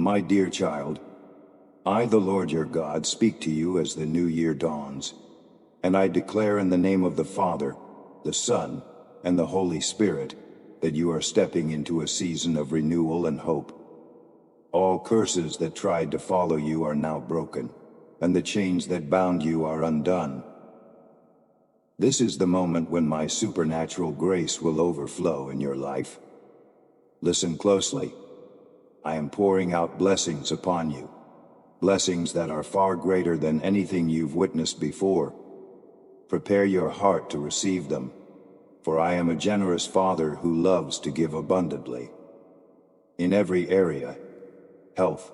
My dear child, I, the Lord your God, speak to you as the new year dawns, and I declare in the name of the Father, the Son, and the Holy Spirit, that you are stepping into a season of renewal and hope. All curses that tried to follow you are now broken, and the chains that bound you are undone. This is the moment when my supernatural grace will overflow in your life. Listen closely. I am pouring out blessings upon you, blessings that are far greater than anything you've witnessed before. Prepare your heart to receive them, for I am a generous Father who loves to give abundantly. In every area, health,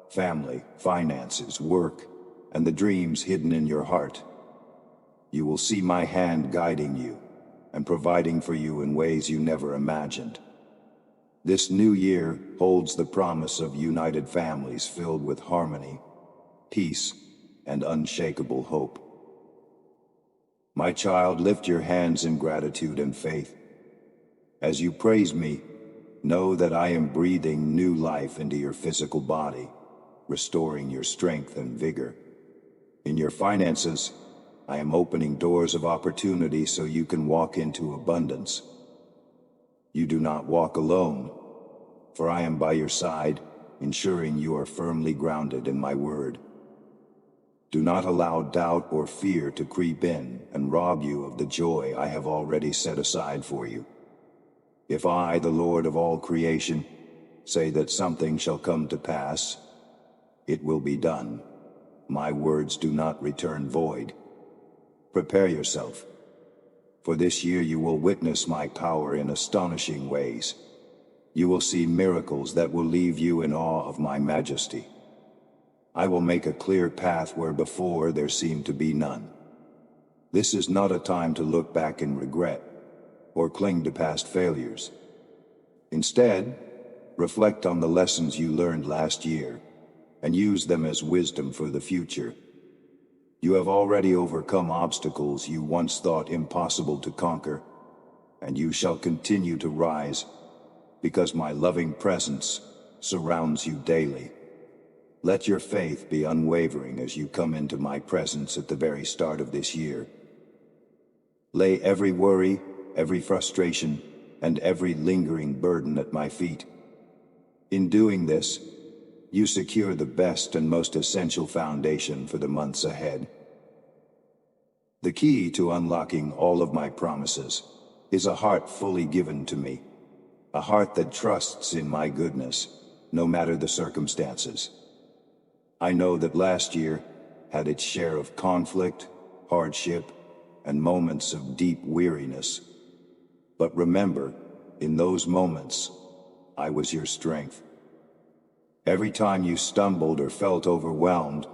family, finances, work, and the dreams hidden in your heart, you will see my hand guiding you and providing for you in ways you never imagined. This new year holds the promise of united families filled with harmony, peace, and unshakable hope. My child, lift your hands in gratitude and faith. As you praise me, know that I am breathing new life into your physical body, restoring your strength and vigor. In your finances, I am opening doors of opportunity so you can walk into abundance. You do not walk alone, for I am by your side, ensuring you are firmly grounded in my word. Do not allow doubt or fear to creep in and rob you of the joy I have already set aside for you. If I, the Lord of all creation, say that something shall come to pass, it will be done. My words do not return void. Prepare yourself, for this year you will witness my power in astonishing ways. You will see miracles that will leave you in awe of my majesty. I will make a clear path where before there seemed to be none. This is not a time to look back in regret or cling to past failures. Instead, reflect on the lessons you learned last year and use them as wisdom for the future. You have already overcome obstacles you once thought impossible to conquer, and you shall continue to rise, because my loving presence surrounds you daily. Let your faith be unwavering as you come into my presence at the very start of this year. Lay every worry, every frustration, and every lingering burden at my feet. In doing this, you secure the best and most essential foundation for the months ahead. The key to unlocking all of my promises is a heart fully given to me, a heart that trusts in my goodness, no matter the circumstances. I know that last year had its share of conflict, hardship, and moments of deep weariness. But remember, in those moments, I was your strength. Every time you stumbled or felt overwhelmed,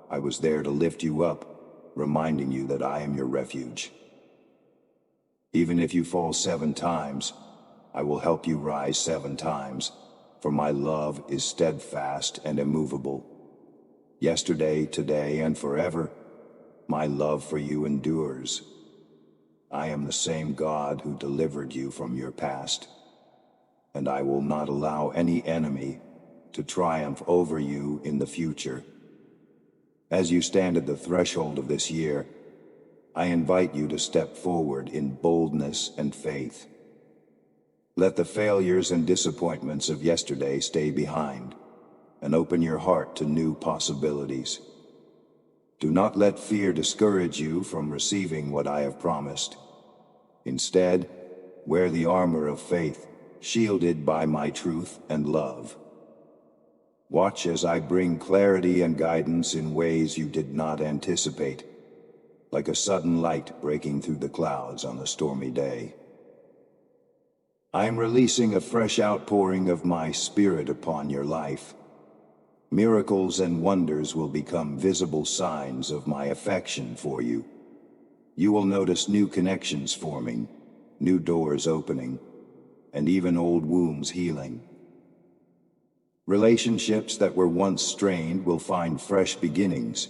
I was there to lift you up, reminding you that I am your refuge. Even if you fall 7 times, I will help you rise 7 times, for my love is steadfast and immovable. Yesterday, today, and forever, my love for you endures. I am the same God who delivered you from your past, and I will not allow any enemy to triumph over you in the future. As you stand at the threshold of this year, I invite you to step forward in boldness and faith. Let the failures and disappointments of yesterday stay behind, and open your heart to new possibilities. Do not let fear discourage you from receiving what I have promised. Instead, wear the armor of faith, shielded by my truth and love. Watch as I bring clarity and guidance in ways you did not anticipate, like a sudden light breaking through the clouds on a stormy day. I am releasing a fresh outpouring of my Spirit upon your life. Miracles and wonders will become visible signs of my affection for you. You will notice new connections forming, new doors opening, and even old wounds healing. Relationships that were once strained will find fresh beginnings,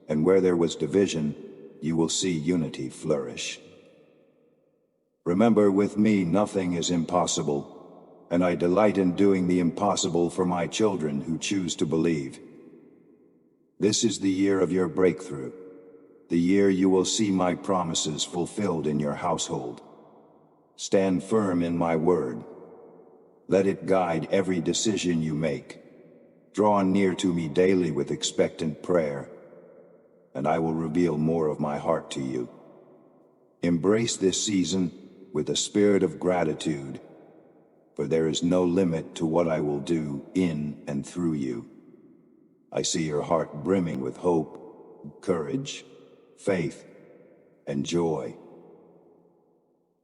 and where there was division, you will see unity flourish. Remember, with me nothing is impossible, and I delight in doing the impossible for my children who choose to believe. This is the year of your breakthrough, the year you will see my promises fulfilled in your household. Stand firm in my word. Let it guide every decision you make. Draw near to me daily with expectant prayer, and I will reveal more of my heart to you. Embrace this season with a spirit of gratitude, for there is no limit to what I will do in and through you. I see your heart brimming with hope, courage, faith, and joy.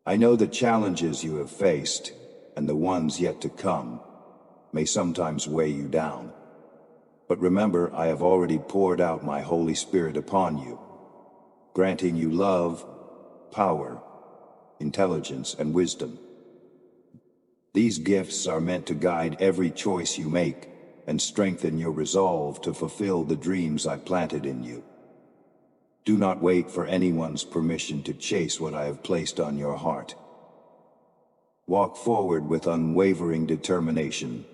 I know the challenges you have faced, and the ones yet to come, may sometimes weigh you down. But remember, I have already poured out my Holy Spirit upon you, granting you love, power, intelligence, and wisdom. These gifts are meant to guide every choice you make and strengthen your resolve to fulfill the dreams I planted in you. Do not wait for anyone's permission to chase what I have placed on your heart. Walk forward with unwavering determination,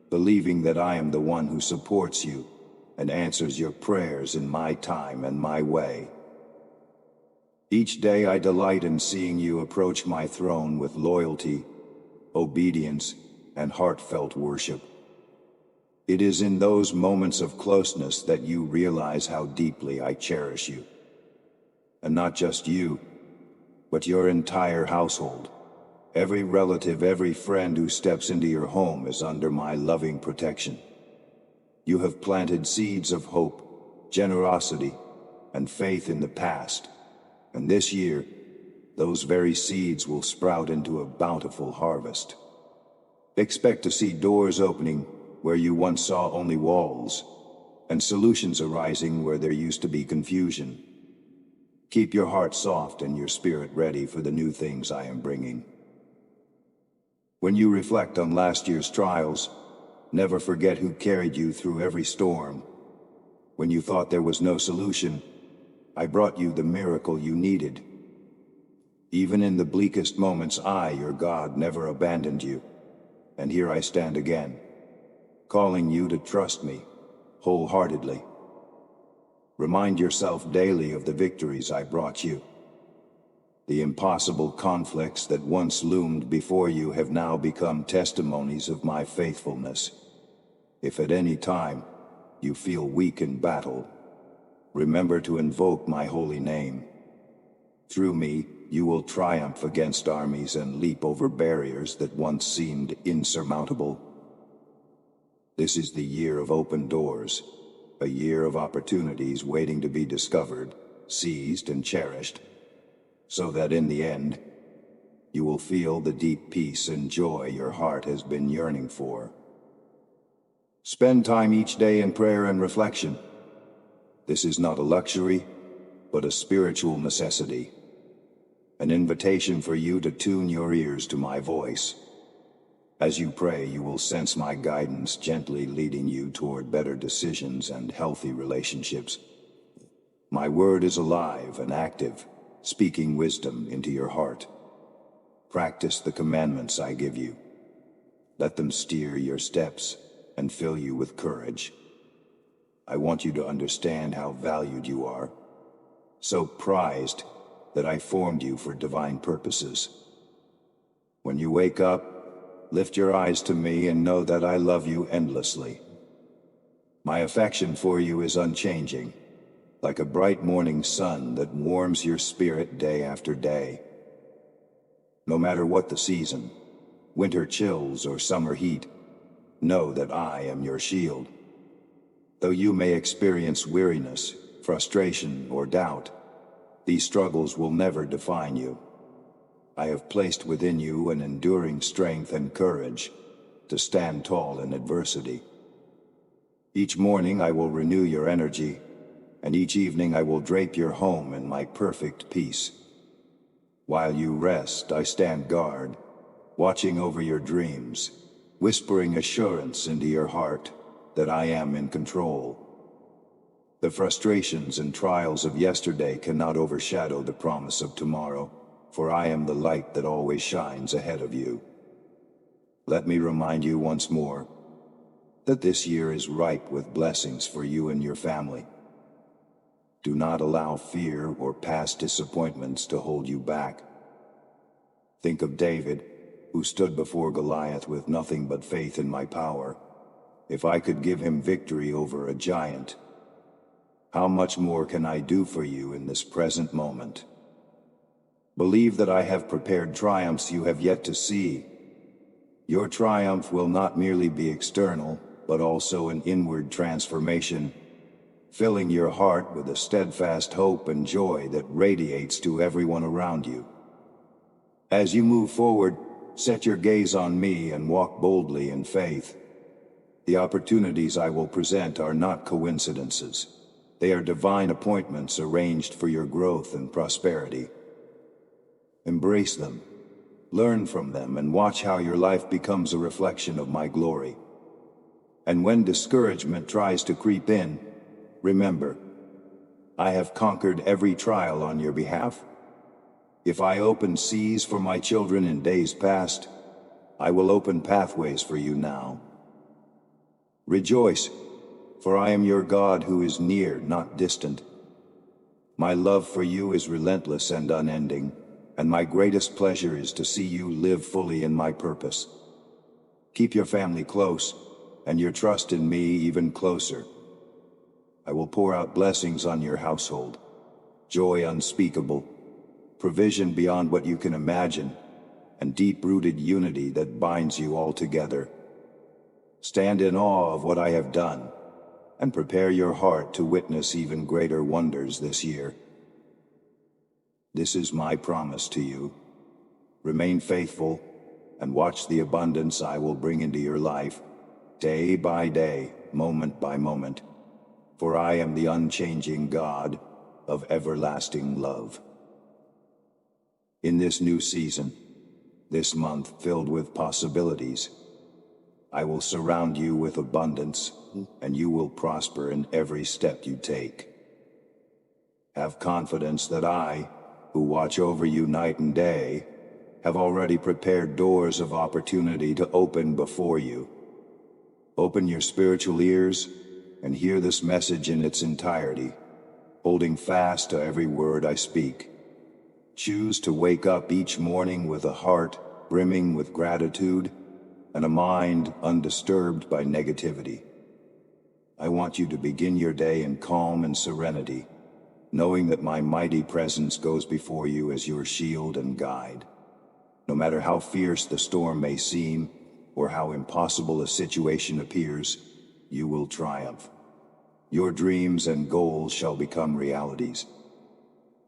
believing that I am the one who supports you and answers your prayers in my time and my way. Each day I delight in seeing you approach my throne with loyalty, obedience, and heartfelt worship. It is in those moments of closeness that you realize how deeply I cherish you. And not just you, but your entire household. Every relative, every friend who steps into your home is under my loving protection. You have planted seeds of hope, generosity, and faith in the past, and this year, those very seeds will sprout into a bountiful harvest. Expect to see doors opening where you once saw only walls, and solutions arising where there used to be confusion. Keep your heart soft and your spirit ready for the new things I am bringing. When you reflect on last year's trials, never forget who carried you through every storm. When you thought there was no solution, I brought you the miracle you needed. Even in the bleakest moments, I, your God, never abandoned you. And here I stand again, calling you to trust me wholeheartedly. Remind yourself daily of the victories I brought you. The impossible conflicts that once loomed before you have now become testimonies of my faithfulness. If at any time you feel weak in battle, remember to invoke my holy name. Through me, you will triumph against armies and leap over barriers that once seemed insurmountable. This is the year of open doors, a year of opportunities waiting to be discovered, seized, and cherished, so that in the end, you will feel the deep peace and joy your heart has been yearning for. Spend time each day in prayer and reflection. This is not a luxury, but a spiritual necessity. An invitation for you to tune your ears to my voice. As you pray, you will sense my guidance gently leading you toward better decisions and healthy relationships. My word is alive and active, speaking wisdom into your heart. Practice the commandments I give you. Let them steer your steps and fill you with courage. I want you to understand how valued you are, so prized that I formed you for divine purposes. When you wake up, lift your eyes to me and know that I love you endlessly. My affection for you is unchanging, like a bright morning sun that warms your spirit day after day. No matter what the season, winter chills or summer heat, know that I am your shield. Though you may experience weariness, frustration, or doubt, these struggles will never define you. I have placed within you an enduring strength and courage to stand tall in adversity. Each morning I will renew your energy, and each evening I will drape your home in my perfect peace. While you rest, I stand guard, watching over your dreams, whispering assurance into your heart that I am in control. The frustrations and trials of yesterday cannot overshadow the promise of tomorrow, for I am the light that always shines ahead of you. Let me remind you once more that this year is ripe with blessings for you and your family. Do not allow fear or past disappointments to hold you back. Think of David, who stood before Goliath with nothing but faith in my power. If I could give him victory over a giant, how much more can I do for you in this present moment? Believe that I have prepared triumphs you have yet to see. Your triumph will not merely be external, but also an inward transformation, filling your heart with a steadfast hope and joy that radiates to everyone around you. As you move forward, set your gaze on me and walk boldly in faith. The opportunities I will present are not coincidences. They are divine appointments arranged for your growth and prosperity. Embrace them, learn from them, and watch how your life becomes a reflection of my glory. And when discouragement tries to creep in, remember, I have conquered every trial on your behalf. If I opened seas for my children in days past, I will open pathways for you now. Rejoice, for I am your God who is near, not distant. My love for you is relentless and unending, and my greatest pleasure is to see you live fully in my purpose. Keep your family close, and your trust in me even closer. I will pour out blessings on your household, joy unspeakable, provision beyond what you can imagine, and deep-rooted unity that binds you all together. Stand in awe of what I have done, and prepare your heart to witness even greater wonders this year. This is my promise to you. Remain faithful, and watch the abundance I will bring into your life, day by day, moment by moment. For I am the unchanging God of everlasting love. In this new season, this month filled with possibilities, I will surround you with abundance, and you will prosper in every step you take. Have confidence that I, who watch over you night and day, have already prepared doors of opportunity to open before you. Open your spiritual ears and hear this message in its entirety, holding fast to every word I speak. Choose to wake up each morning with a heart brimming with gratitude and a mind undisturbed by negativity. I want you to begin your day in calm and serenity, knowing that my mighty presence goes before you as your shield and guide. No matter how fierce the storm may seem, or how impossible a situation appears, you will triumph. Your dreams and goals shall become realities.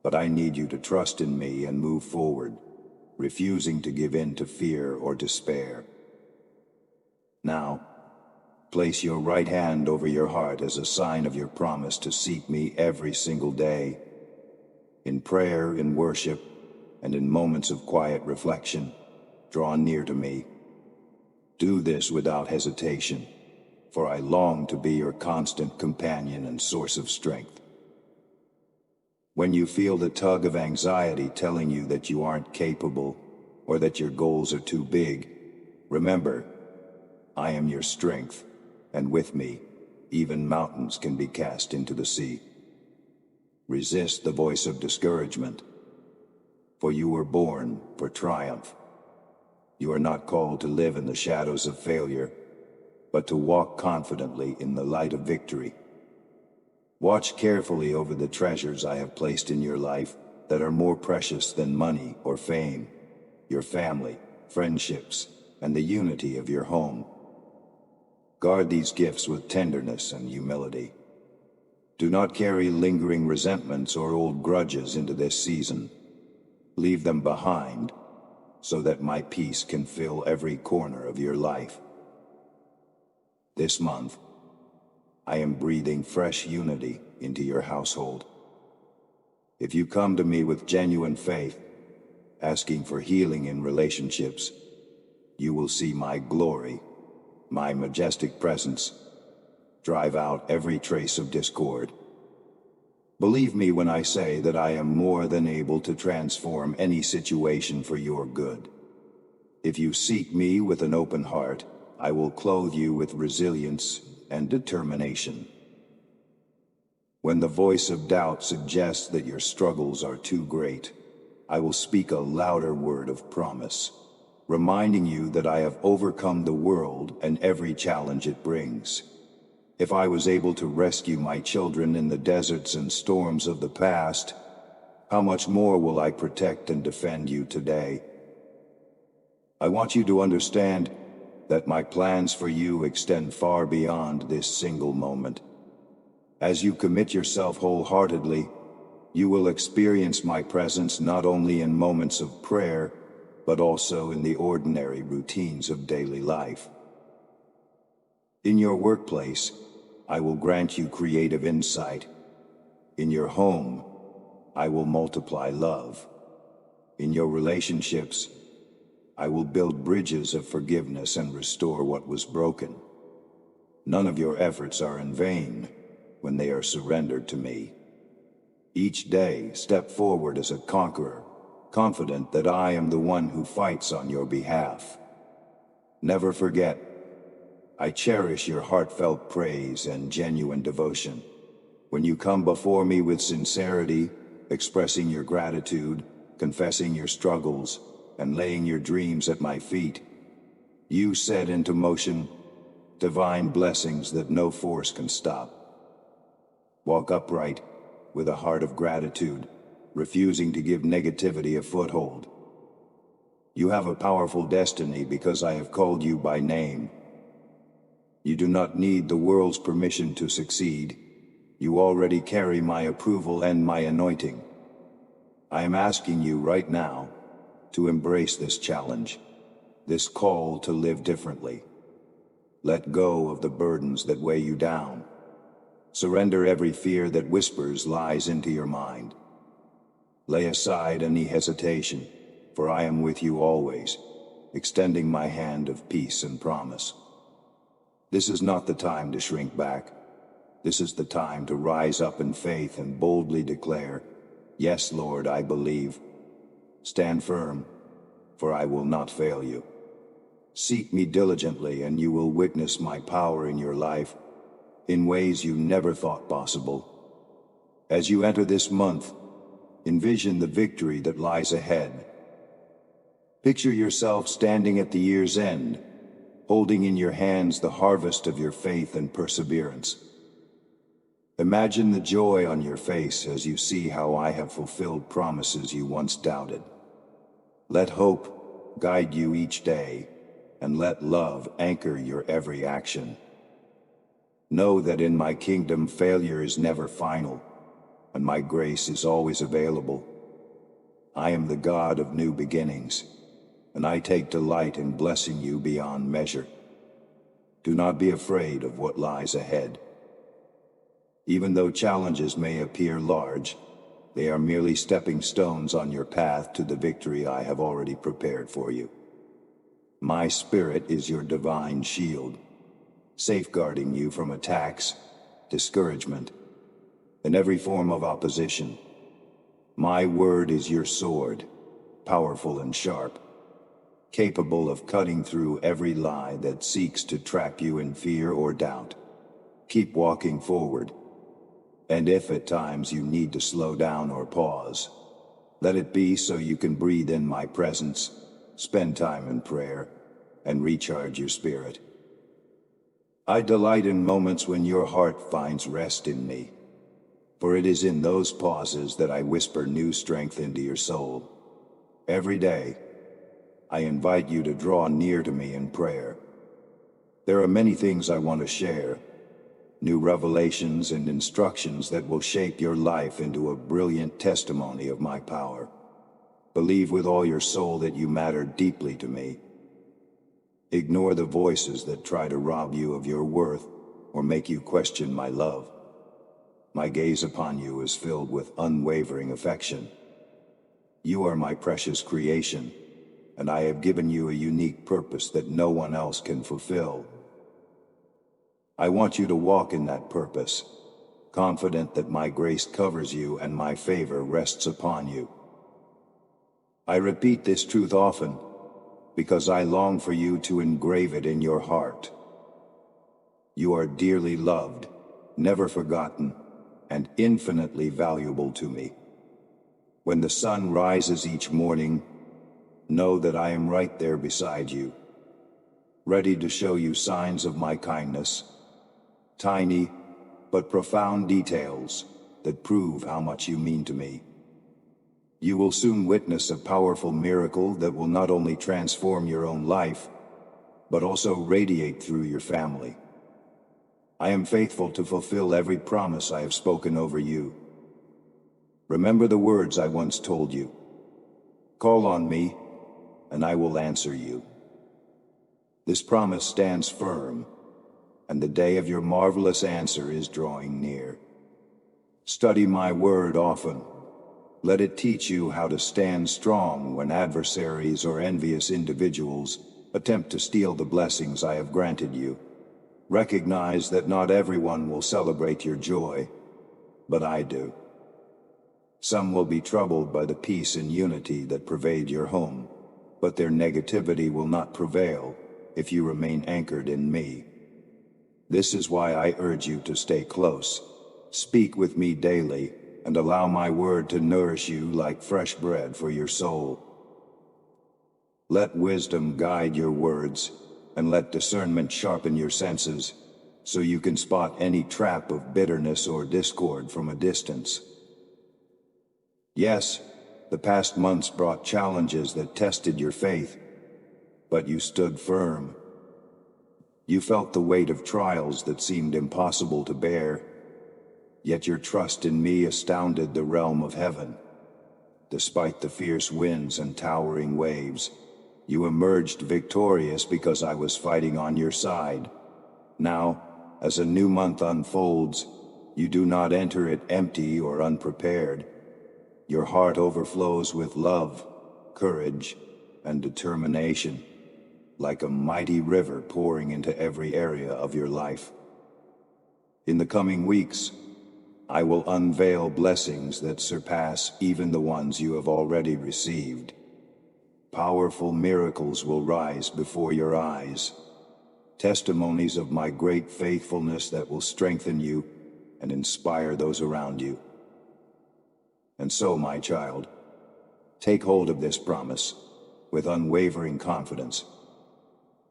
But I need you to trust in me and move forward, refusing to give in to fear or despair. Now, place your right hand over your heart as a sign of your promise to seek me every single day. In prayer, in worship, and in moments of quiet reflection, draw near to me. Do this without hesitation, for I long to be your constant companion and source of strength. When you feel the tug of anxiety telling you that you aren't capable or that your goals are too big, remember, I am your strength, and with me, even mountains can be cast into the sea. Resist the voice of discouragement, for you were born for triumph. You are not called to live in the shadows of failure, but to walk confidently in the light of victory. Watch carefully over the treasures I have placed in your life that are more precious than money or fame, your family, friendships, and the unity of your home. Guard these gifts with tenderness and humility. Do not carry lingering resentments or old grudges into this season. Leave them behind, so that my peace can fill every corner of your life. This month, I am breathing fresh unity into your household. If you come to me with genuine faith, asking for healing in relationships, you will see my glory, my majestic presence, drive out every trace of discord. Believe me when I say that I am more than able to transform any situation for your good. If you seek me with an open heart, I will clothe you with resilience and determination. When the voice of doubt suggests that your struggles are too great, I will speak a louder word of promise, reminding you that I have overcome the world and every challenge it brings. If I was able to rescue my children in the deserts and storms of the past, how much more will I protect and defend you today? I want you to understand that my plans for you extend far beyond this single moment. As you commit yourself wholeheartedly, you will experience my presence not only in moments of prayer, but also in the ordinary routines of daily life. In your workplace, I will grant you creative insight. In your home, I will multiply love. In your relationships, I will build bridges of forgiveness and restore what was broken. None of your efforts are in vain when they are surrendered to me. Each day, step forward as a conqueror, confident that I am the one who fights on your behalf. Never forget, I cherish your heartfelt praise and genuine devotion. When you come before me with sincerity, expressing your gratitude, confessing your struggles, and laying your dreams at my feet, you set into motion divine blessings that no force can stop. Walk upright, with a heart of gratitude, refusing to give negativity a foothold. You have a powerful destiny because I have called you by name. You do not need the world's permission to succeed. You already carry my approval and my anointing. I am asking you right now to embrace this challenge, this call to live differently. Let go of the burdens that weigh you down. Surrender every fear that whispers lies into your mind. Lay aside any hesitation, for I am with you always, extending my hand of peace and promise. This is not the time to shrink back. This is the time to rise up in faith and boldly declare, "Yes, Lord, I believe." Stand firm, for I will not fail you. Seek me diligently, and you will witness my power in your life in ways you never thought possible. As you enter this month, envision the victory that lies ahead. Picture yourself standing at the year's end, holding in your hands the harvest of your faith and perseverance. Imagine the joy on your face as you see how I have fulfilled promises you once doubted. Let hope guide you each day, and let love anchor your every action. Know that in my kingdom failure is never final, and my grace is always available. I am the God of new beginnings, and I take delight in blessing you beyond measure. Do not be afraid of what lies ahead. Even though challenges may appear large, they are merely stepping stones on your path to the victory I have already prepared for you. My spirit is your divine shield, safeguarding you from attacks, discouragement, and every form of opposition. My word is your sword, powerful and sharp, capable of cutting through every lie that seeks to trap you in fear or doubt. Keep walking forward. And if at times you need to slow down or pause, let it be so you can breathe in my presence, spend time in prayer, and recharge your spirit. I delight in moments when your heart finds rest in me, for it is in those pauses that I whisper new strength into your soul. Every day, I invite you to draw near to me in prayer. There are many things I want to share, new revelations and instructions that will shape your life into a brilliant testimony of my power. Believe with all your soul that you matter deeply to me. Ignore the voices that try to rob you of your worth or make you question my love. My gaze upon you is filled with unwavering affection. You are my precious creation, and I have given you a unique purpose that no one else can fulfill. I want you to walk in that purpose, confident that my grace covers you and my favor rests upon you. I repeat this truth often. because I long for you to engrave it in your heart. You are dearly loved, never forgotten, and infinitely valuable to me. When the sun rises each morning, know that I am right there beside you, ready to show you signs of my kindness, tiny but profound details that prove how much you mean to me. You will soon witness a powerful miracle that will not only transform your own life, but also radiate through your family. I am faithful to fulfill every promise I have spoken over you. Remember the words I once told you. Call on me, and I will answer you. This promise stands firm, and the day of your marvelous answer is drawing near. Study my word often. Let it teach you how to stand strong when adversaries or envious individuals attempt to steal the blessings I have granted you. Recognize that not everyone will celebrate your joy, but I do. Some will be troubled by the peace and unity that pervade your home, but their negativity will not prevail if you remain anchored in me. This is why I urge you to stay close. Speak with me daily, and allow my word to nourish you like fresh bread for your soul. Let wisdom guide your words, and let discernment sharpen your senses, so you can spot any trap of bitterness or discord from a distance. Yes, the past months brought challenges that tested your faith, but you stood firm. You felt the weight of trials that seemed impossible to bear, yet your trust in me astounded the realm of heaven. Despite the fierce winds and towering waves, you emerged victorious because I was fighting on your side. Now, as a new month unfolds, you do not enter it empty or unprepared. Your heart overflows with love, courage, and determination, like a mighty river pouring into every area of your life. In the coming weeks, I will unveil blessings that surpass even the ones you have already received. Powerful miracles will rise before your eyes, testimonies of my great faithfulness that will strengthen you and inspire those around you. And so, my child, take hold of this promise with unwavering confidence.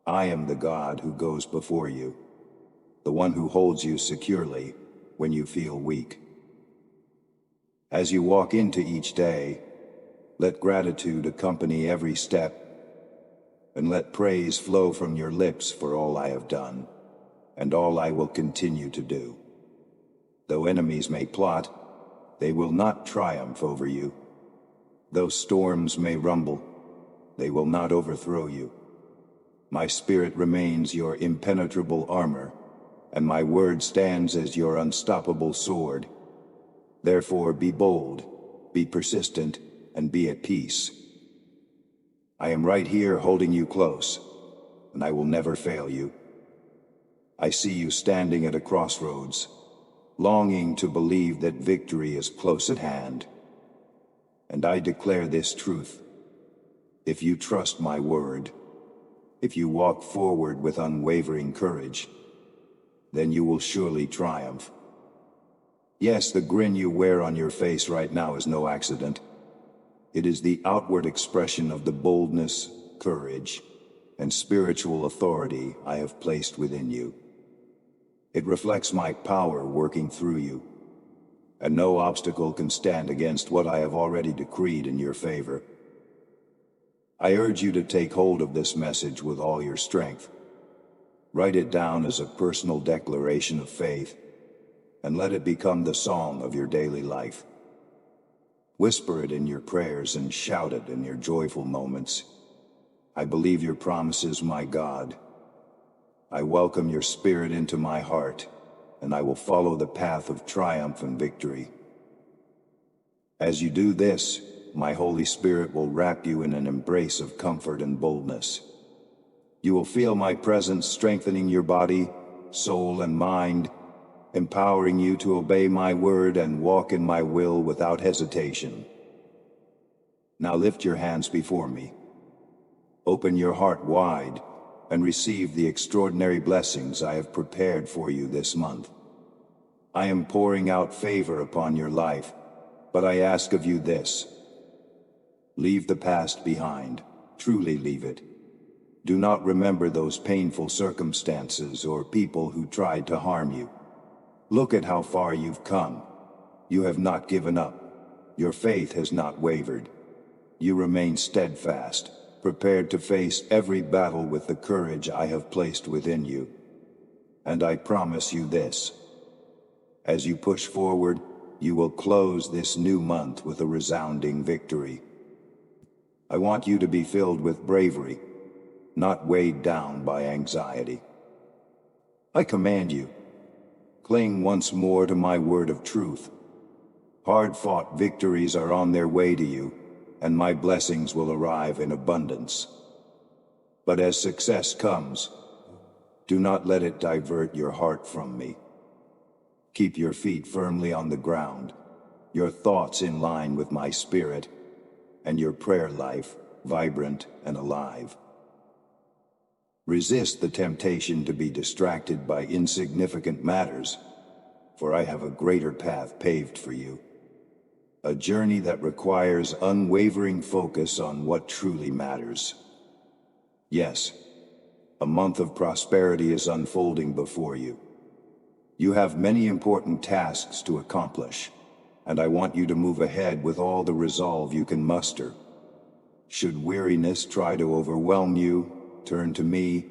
I am the God who goes before you, the one who holds you securely when you feel weak. As you walk into each day, let gratitude accompany every step, and let praise flow from your lips for all I have done, and all I will continue to do. Though enemies may plot, they will not triumph over you. Though storms may rumble, they will not overthrow you. My spirit remains your impenetrable armor, and my word stands as your unstoppable sword. Therefore be bold, be persistent, and be at peace. I am right here holding you close, and I will never fail you. I see you standing at a crossroads, longing to believe that victory is close at hand. And I declare this truth. If you trust my word, if you walk forward with unwavering courage, then you will surely triumph. Yes, the grin you wear on your face right now is no accident. It is the outward expression of the boldness, courage, and spiritual authority I have placed within you. It reflects my power working through you, and no obstacle can stand against what I have already decreed in your favor. I urge you to take hold of this message with all your strength. Write it down as a personal declaration of faith, and let it become the song of your daily life. Whisper it in your prayers and shout it in your joyful moments. I believe your promises, my God. I welcome your spirit into my heart, and I will follow the path of triumph and victory. As you do this, my Holy Spirit will wrap you in an embrace of comfort and boldness. You will feel my presence strengthening your body, soul, and mind, empowering you to obey my word and walk in my will without hesitation. Now lift your hands before me. Open your heart wide and receive the extraordinary blessings I have prepared for you this month. I am pouring out favor upon your life, but I ask of you this. Leave the past behind. Truly leave it. Do not remember those painful circumstances or people who tried to harm you. Look at how far you've come. You have not given up. Your faith has not wavered. You remain steadfast, prepared to face every battle with the courage I have placed within you. And I promise you this. As you push forward, you will close this new month with a resounding victory. I want you to be filled with bravery, not weighed down by anxiety. I command you, cling once more to my word of truth. Hard-fought victories are on their way to you, and my blessings will arrive in abundance. But as success comes, do not let it divert your heart from me. Keep your feet firmly on the ground, your thoughts in line with my spirit, and your prayer life vibrant and alive. Resist the temptation to be distracted by insignificant matters, for I have a greater path paved for you. A journey that requires unwavering focus on what truly matters. Yes, a month of prosperity is unfolding before you. You have many important tasks to accomplish, and I want you to move ahead with all the resolve you can muster. Should weariness try to overwhelm you, turn to me.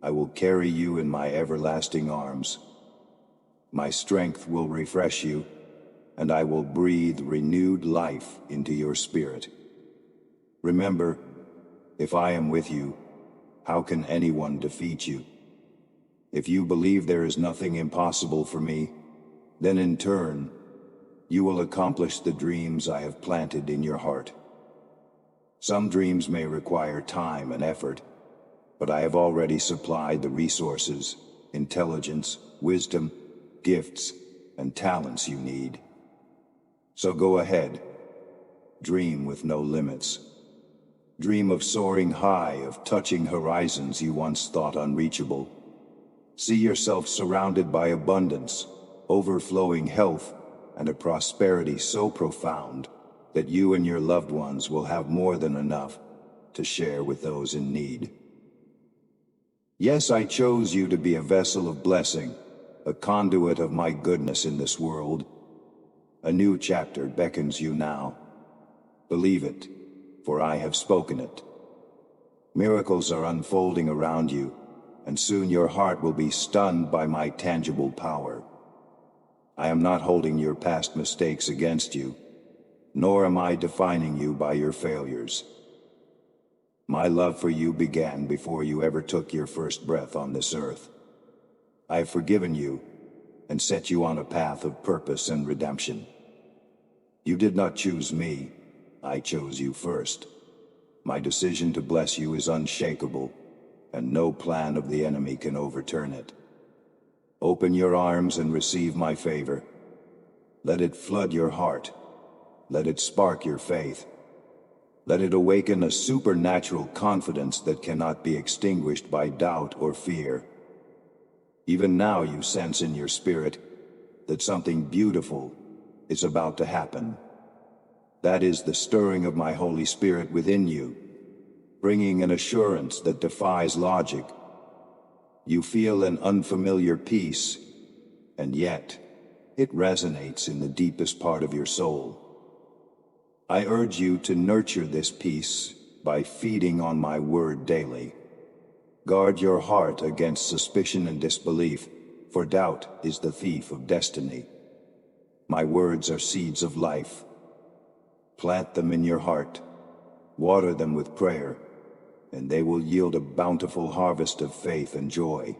I will carry you in my everlasting arms. My strength will refresh you, and I will breathe renewed life into your spirit. Remember, if I am with you, how can anyone defeat you? If you believe there is nothing impossible for me, then in turn, you will accomplish the dreams I have planted in your heart. Some dreams may require time and effort, but I have already supplied the resources, intelligence, wisdom, gifts, and talents you need. So go ahead, dream with no limits. Dream of soaring high, of touching horizons you once thought unreachable. See yourself surrounded by abundance, overflowing health, and a prosperity so profound that you and your loved ones will have more than enough to share with those in need. Yes, I chose you to be a vessel of blessing, a conduit of my goodness in this world. A new chapter beckons you now. Believe it, for I have spoken it. Miracles are unfolding around you, and soon your heart will be stunned by my tangible power. I am not holding your past mistakes against you, nor am I defining you by your failures. My love for you began before you ever took your first breath on this earth. I have forgiven you and set you on a path of purpose and redemption. You did not choose me, I chose you first. My decision to bless you is unshakable, and no plan of the enemy can overturn it. Open your arms and receive my favor. Let it flood your heart. Let it spark your faith. Let it awaken a supernatural confidence that cannot be extinguished by doubt or fear. Even now you sense in your spirit that something beautiful is about to happen. That is the stirring of my Holy Spirit within you, bringing an assurance that defies logic. You feel an unfamiliar peace, and yet it resonates in the deepest part of your soul. I urge you to nurture this peace by feeding on my word daily. Guard your heart against suspicion and disbelief, for doubt is the thief of destiny. My words are seeds of life. Plant them in your heart, water them with prayer, and they will yield a bountiful harvest of faith and joy.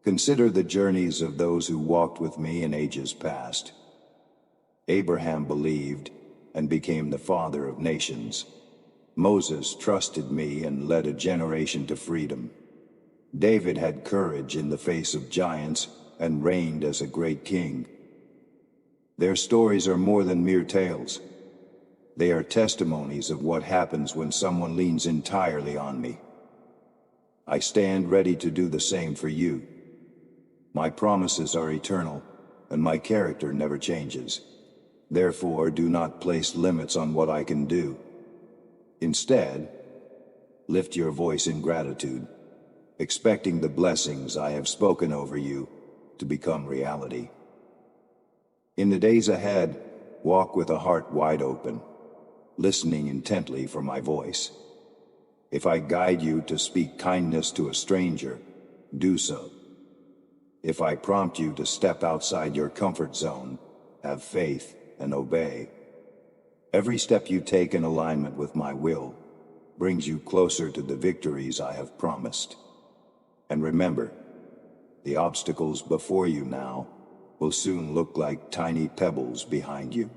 Consider the journeys of those who walked with me in ages past. Abraham believed and became the father of nations. Moses trusted me and led a generation to freedom. David had courage in the face of giants and reigned as a great king. Their stories are more than mere tales. They are testimonies of what happens when someone leans entirely on me. I stand ready to do the same for you. My promises are eternal, and my character never changes. Therefore, do not place limits on what I can do. Instead, lift your voice in gratitude, expecting the blessings I have spoken over you to become reality. In the days ahead, walk with a heart wide open, listening intently for my voice. If I guide you to speak kindness to a stranger, do so. If I prompt you to step outside your comfort zone, have faith and obey. Every step you take in alignment with my will brings you closer to the victories I have promised. And remember, the obstacles before you now will soon look like tiny pebbles behind you.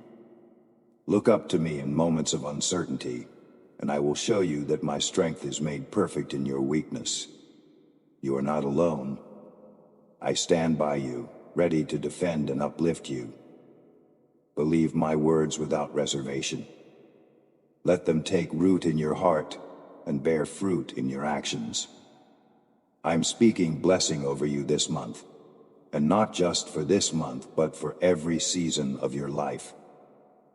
Look up to me in moments of uncertainty, and I will show you that my strength is made perfect in your weakness. You are not alone. I stand by you, ready to defend and uplift you. Believe my words without reservation. Let them take root in your heart and bear fruit in your actions. I'm speaking blessing over you this month, and not just for this month, but for every season of your life.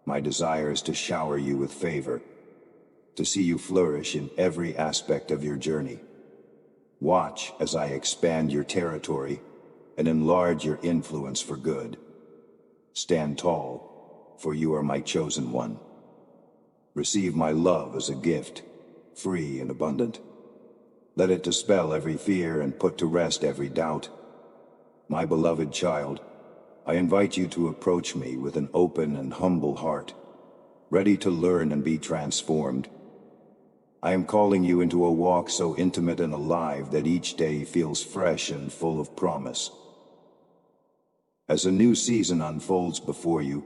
My desire is to shower you with favor, to see you flourish in every aspect of your journey. Watch as I expand your territory and enlarge your influence for good. Stand tall, for you are my chosen one. Receive my love as a gift, free and abundant. Let it dispel every fear and put to rest every doubt. My beloved child, I invite you to approach me with an open and humble heart, ready to learn and be transformed. I am calling you into a walk so intimate and alive that each day feels fresh and full of promise. As a new season unfolds before you,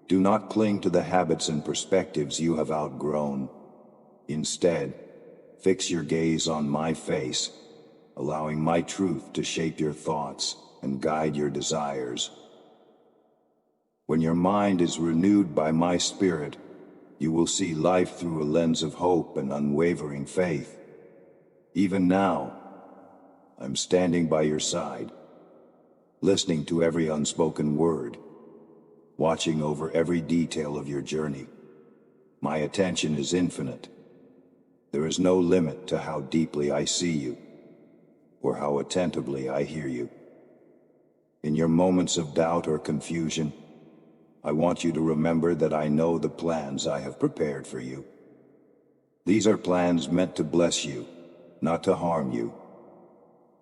do not cling to the habits and perspectives you have outgrown. Instead, fix your gaze on my face, allowing my truth to shape your thoughts and guide your desires. When your mind is renewed by my spirit, you will see life through a lens of hope and unwavering faith. Even now, I'm standing by your side, listening to every unspoken word, watching over every detail of your journey. My attention is infinite. There is no limit to how deeply I see you, or how attentively I hear you. In your moments of doubt or confusion, I want you to remember that I know the plans I have prepared for you. These are plans meant to bless you, not to harm you.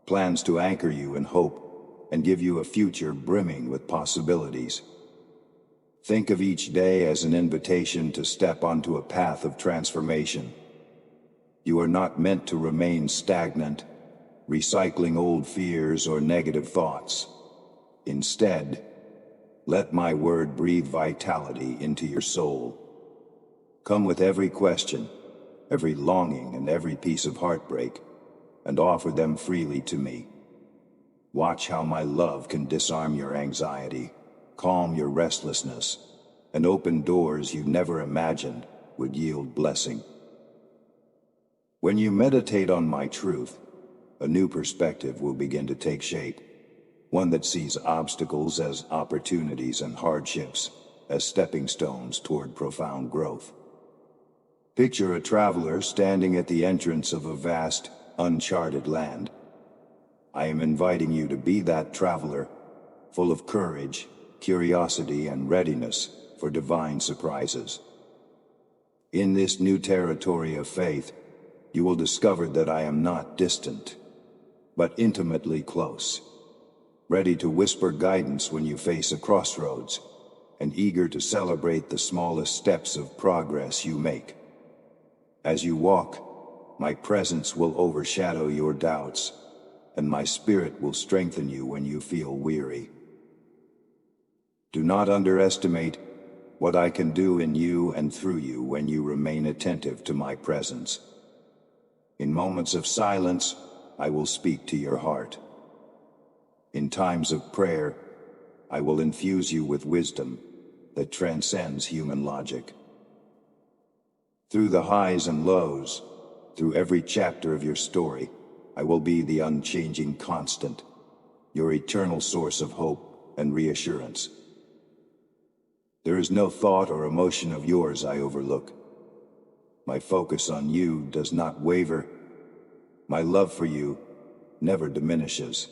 Plans to anchor you in hope and give you a future brimming with possibilities. Think of each day as an invitation to step onto a path of transformation. You are not meant to remain stagnant, recycling old fears or negative thoughts. Instead, let my word breathe vitality into your soul. Come with every question, every longing, and every piece of heartbreak, and offer them freely to me. Watch how my love can disarm your anxiety, calm your restlessness, and open doors you never imagined would yield blessing. When you meditate on my truth, a new perspective will begin to take shape. One that sees obstacles as opportunities and hardships as stepping stones toward profound growth. Picture a traveler standing at the entrance of a vast, uncharted land. I am inviting you to be that traveler, full of courage, curiosity, and readiness for divine surprises. In this new territory of faith, you will discover that I am not distant, but intimately close. Ready to whisper guidance when you face a crossroads, and eager to celebrate the smallest steps of progress you make. As you walk, my presence will overshadow your doubts, and my spirit will strengthen you when you feel weary. Do not underestimate what I can do in you and through you when you remain attentive to my presence. In moments of silence, I will speak to your heart. In times of prayer, I will infuse you with wisdom that transcends human logic. Through the highs and lows, through every chapter of your story, I will be the unchanging constant, your eternal source of hope and reassurance. There is no thought or emotion of yours I overlook. My focus on you does not waver. My love for you never diminishes.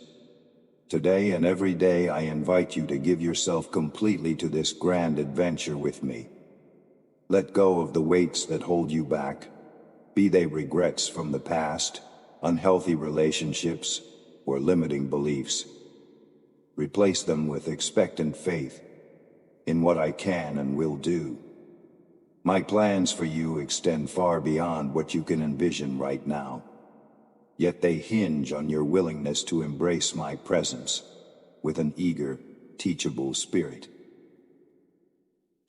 Today and every day I invite you to give yourself completely to this grand adventure with me. Let go of the weights that hold you back, be they regrets from the past, unhealthy relationships, or limiting beliefs. Replace them with expectant faith in what I can and will do. My plans for you extend far beyond what you can envision right now. Yet they hinge on your willingness to embrace my presence with an eager, teachable spirit.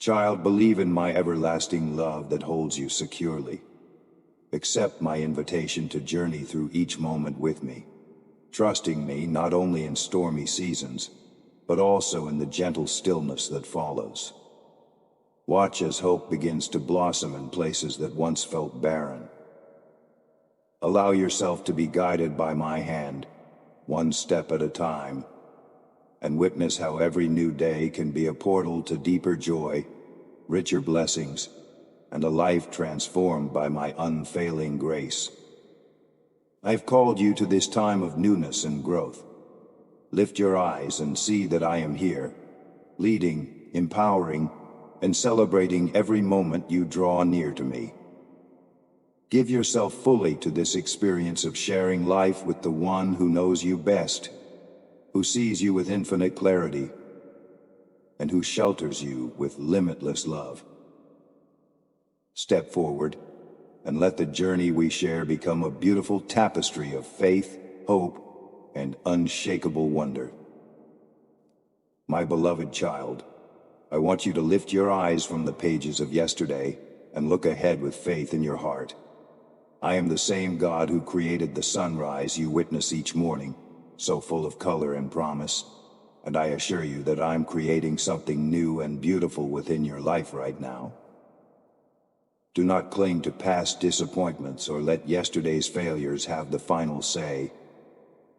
Child, believe in my everlasting love that holds you securely. Accept my invitation to journey through each moment with me, trusting me not only in stormy seasons, but also in the gentle stillness that follows. Watch as hope begins to blossom in places that once felt barren. Allow yourself to be guided by my hand, one step at a time, and witness how every new day can be a portal to deeper joy, richer blessings, and a life transformed by my unfailing grace. I've called you to this time of newness and growth. Lift your eyes and see that I am here, leading, empowering, and celebrating every moment you draw near to me. Give yourself fully to this experience of sharing life with the one who knows you best, who sees you with infinite clarity, and who shelters you with limitless love. Step forward and let the journey we share become a beautiful tapestry of faith, hope, and unshakable wonder. My beloved child, I want you to lift your eyes from the pages of yesterday and look ahead with faith in your heart. I am the same God who created the sunrise you witness each morning, so full of color and promise, and I assure you that I'm creating something new and beautiful within your life right now. Do not cling to past disappointments or let yesterday's failures have the final say.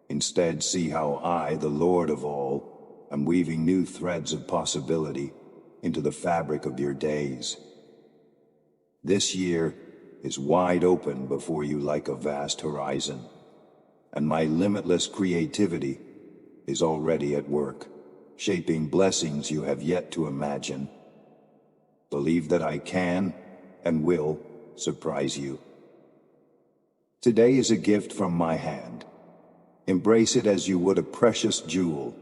Instead, see how I, the Lord of all, am weaving new threads of possibility into the fabric of your days. This year is wide open before you like a vast horizon, and my limitless creativity is already at work, shaping blessings you have yet to imagine. Believe that I can and will surprise you. Today is a gift from my hand. Embrace it as you would a precious jewel,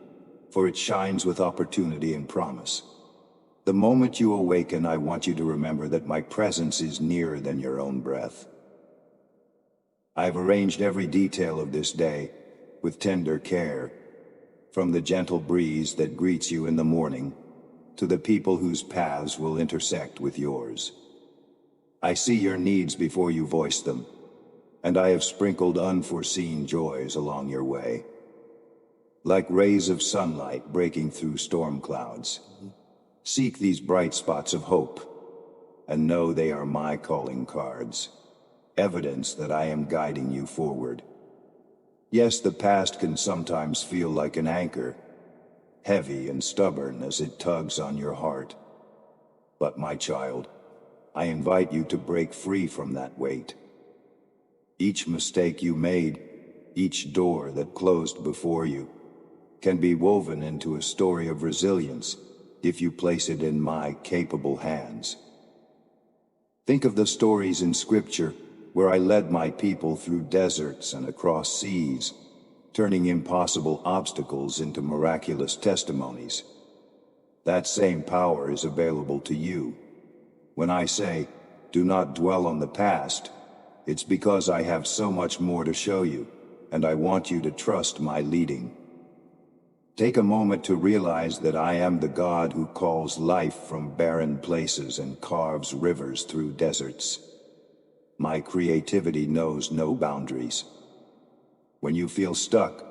for it shines with opportunity and promise. The moment you awaken, I want you to remember that my presence is nearer than your own breath. I've arranged every detail of this day with tender care, from the gentle breeze that greets you in the morning to the people whose paths will intersect with yours. I see your needs before you voice them, and I have sprinkled unforeseen joys along your way, like rays of sunlight breaking through storm clouds. Seek these bright spots of hope, and know they are my calling cards, evidence that I am guiding you forward. Yes, the past can sometimes feel like an anchor, heavy and stubborn as it tugs on your heart. But my child, I invite you to break free from that weight. Each mistake you made, each door that closed before you, can be woven into a story of resilience if you place it in my capable hands. Think of the stories in Scripture where I led my people through deserts and across seas, turning impossible obstacles into miraculous testimonies. That same power is available to you. When I say, do not dwell on the past, it's because I have so much more to show you, and I want you to trust my leading. Take a moment to realize that I am the God who calls life from barren places and carves rivers through deserts. My creativity knows no boundaries. When you feel stuck,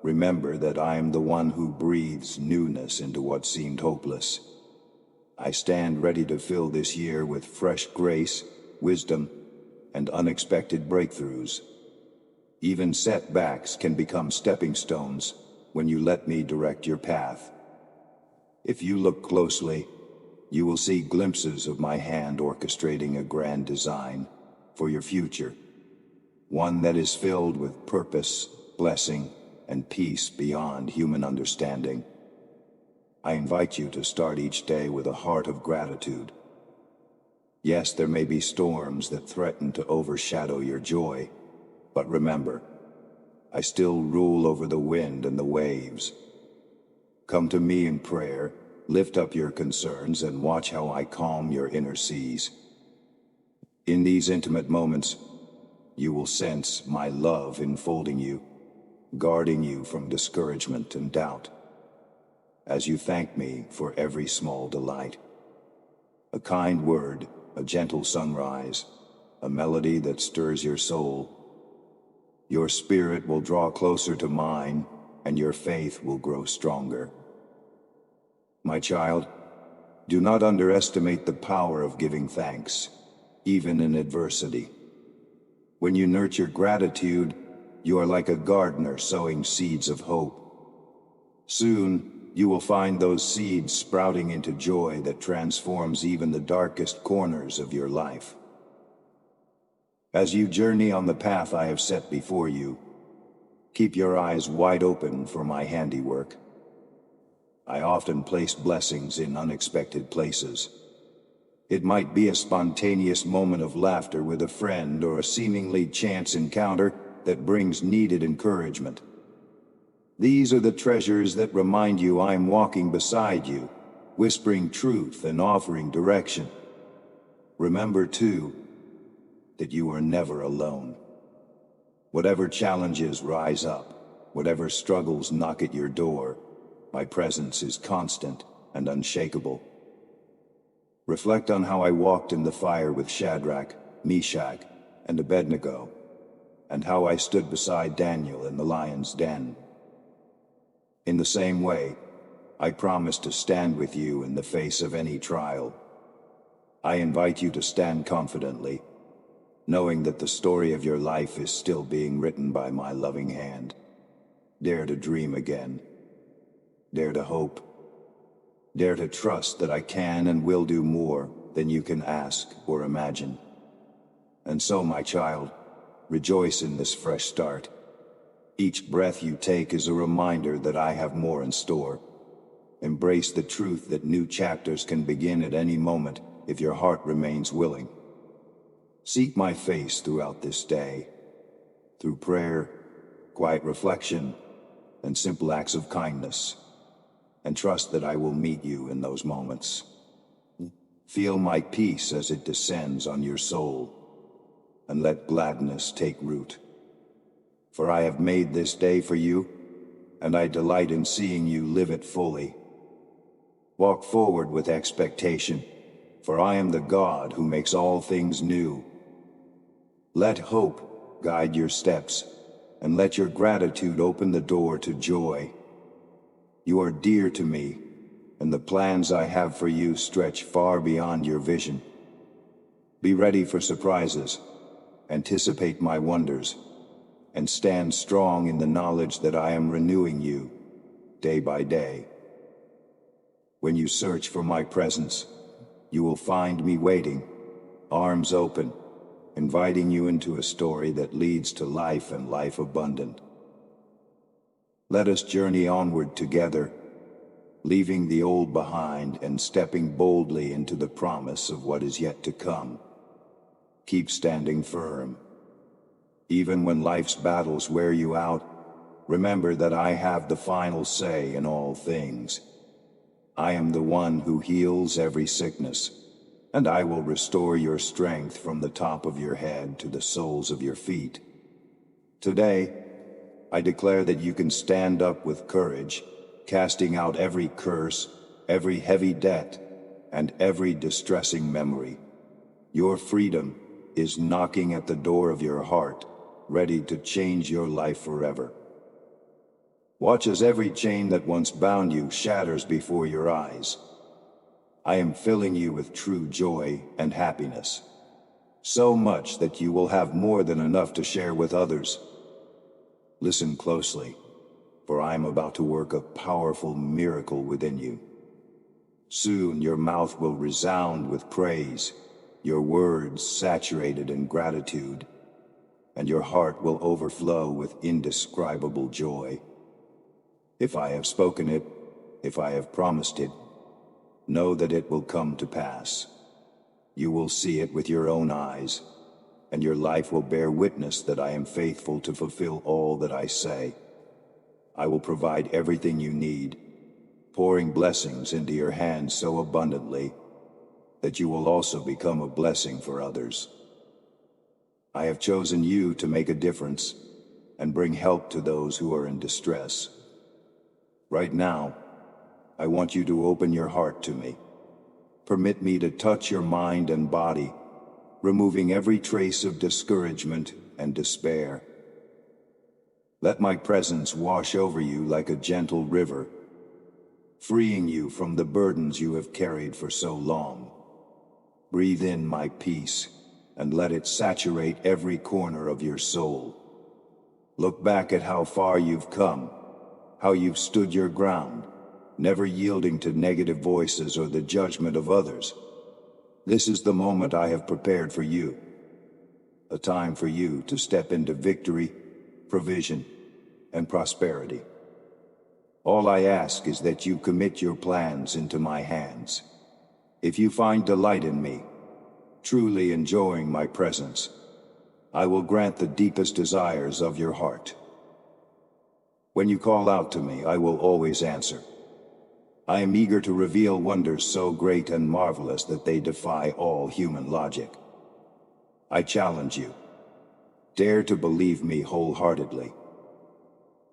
remember that I am the one who breathes newness into what seemed hopeless. I stand ready to fill this year with fresh grace, wisdom, and unexpected breakthroughs. Even setbacks can become stepping stones when you let me direct your path. If you look closely, you will see glimpses of my hand orchestrating a grand design for your future, one that is filled with purpose, blessing, and peace beyond human understanding. I invite you to start each day with a heart of gratitude. Yes, there may be storms that threaten to overshadow your joy, but remember, I still rule over the wind and the waves. Come to me in prayer, lift up your concerns, and watch how I calm your inner seas. In these intimate moments, you will sense my love enfolding you, guarding you from discouragement and doubt, as you thank me for every small delight. A kind word, a gentle sunrise, a melody that stirs your soul. Your spirit will draw closer to mine, and your faith will grow stronger. My child, do not underestimate the power of giving thanks, even in adversity. When you nurture gratitude, you are like a gardener sowing seeds of hope. Soon, you will find those seeds sprouting into joy that transforms even the darkest corners of your life. As you journey on the path I have set before you, keep your eyes wide open for my handiwork. I often place blessings in unexpected places. It might be a spontaneous moment of laughter with a friend or a seemingly chance encounter that brings needed encouragement. These are the treasures that remind you I'm walking beside you, whispering truth and offering direction. Remember, too, that you are never alone. Whatever challenges rise up, whatever struggles knock at your door, my presence is constant and unshakable. Reflect on how I walked in the fire with Shadrach, Meshach, and Abednego, and how I stood beside Daniel in the lion's den. In the same way, I promise to stand with you in the face of any trial. I invite you to stand confidently, knowing that the story of your life is still being written by my loving hand. Dare to dream again. Dare to hope. Dare to trust that I can and will do more than you can ask or imagine. And so, my child, rejoice in this fresh start. Each breath you take is a reminder that I have more in store. Embrace the truth that new chapters can begin at any moment if your heart remains willing. Seek my face throughout this day, through prayer, quiet reflection, and simple acts of kindness, and trust that I will meet you in those moments. Feel my peace as it descends on your soul, and let gladness take root. For I have made this day for you, and I delight in seeing you live it fully. Walk forward with expectation, for I am the God who makes all things new. Let hope guide your steps, and let your gratitude open the door to joy. You are dear to me, and the plans I have for you stretch far beyond your vision. Be ready for surprises, anticipate my wonders, and stand strong in the knowledge that I am renewing you, day by day. When you search for my presence, you will find me waiting, arms open, inviting you into a story that leads to life and life abundant. Let us journey onward together, leaving the old behind and stepping boldly into the promise of what is yet to come. Keep standing firm. Even when life's battles wear you out, remember that I have the final say in all things. I am the one who heals every sickness, and I will restore your strength from the top of your head to the soles of your feet. Today, I declare that you can stand up with courage, casting out every curse, every heavy debt, and every distressing memory. Your freedom is knocking at the door of your heart, ready to change your life forever. Watch as every chain that once bound you shatters before your eyes. I am filling you with true joy and happiness. So much that you will have more than enough to share with others. Listen closely, for I am about to work a powerful miracle within you. Soon your mouth will resound with praise, your words saturated in gratitude, and your heart will overflow with indescribable joy. If I have spoken it, if I have promised it, know that it will come to pass. You will see it with your own eyes, and your life will bear witness that I am faithful to fulfill all that I say. I will provide everything you need, pouring blessings into your hands so abundantly that you will also become a blessing for others. I have chosen you to make a difference and bring help to those who are in distress. Right now, I want you to open your heart to me. Permit me to touch your mind and body, removing every trace of discouragement and despair. Let my presence wash over you like a gentle river, freeing you from the burdens you have carried for so long. Breathe in my peace, and let it saturate every corner of your soul. Look back at how far you've come, how you've stood your ground, never yielding to negative voices or the judgment of others. This is the moment I have prepared for you, a time for you to step into victory, provision, and prosperity. All I ask is that you commit your plans into my hands. If you find delight in me, truly enjoying my presence, I will grant the deepest desires of your heart. When you call out to me, I will always answer. I am eager to reveal wonders so great and marvelous that they defy all human logic. I challenge you. Dare to believe me wholeheartedly.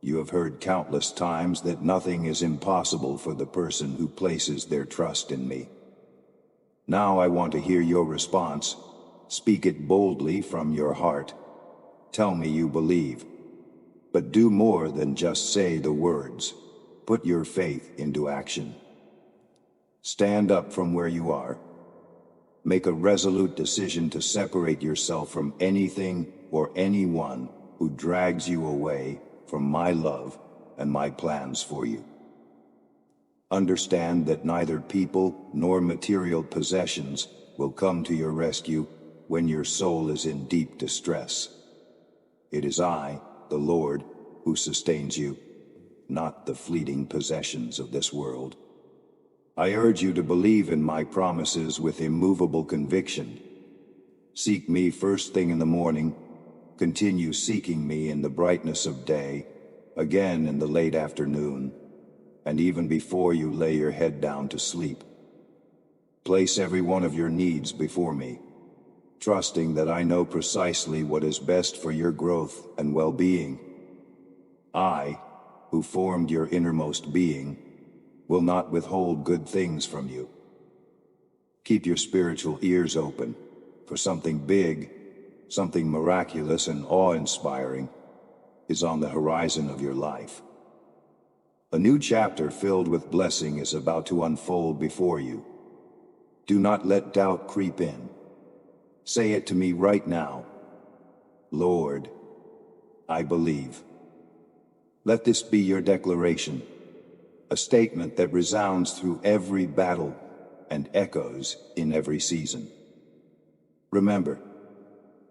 You have heard countless times that nothing is impossible for the person who places their trust in me. Now I want to hear your response. Speak it boldly from your heart. Tell me you believe. But do more than just say the words. Put your faith into action. Stand up from where you are. Make a resolute decision to separate yourself from anything or anyone who drags you away from my love and my plans for you. Understand that neither people nor material possessions will come to your rescue when your soul is in deep distress. It is I, the Lord, who sustains you, not the fleeting possessions of this world. I urge you to believe in my promises with immovable conviction. Seek me first thing in the morning, continue seeking me in the brightness of day, again in the late afternoon, and even before you lay your head down to sleep. Place every one of your needs before me, trusting that I know precisely what is best for your growth and well-being. I, who formed your innermost being, will not withhold good things from you. Keep your spiritual ears open, for something big, something miraculous and awe-inspiring is on the horizon of your life. A new chapter filled with blessing is about to unfold before you. Do not let doubt creep in. Say it to me right now. Lord, I believe. Let this be your declaration, a statement that resounds through every battle and echoes in every season. Remember,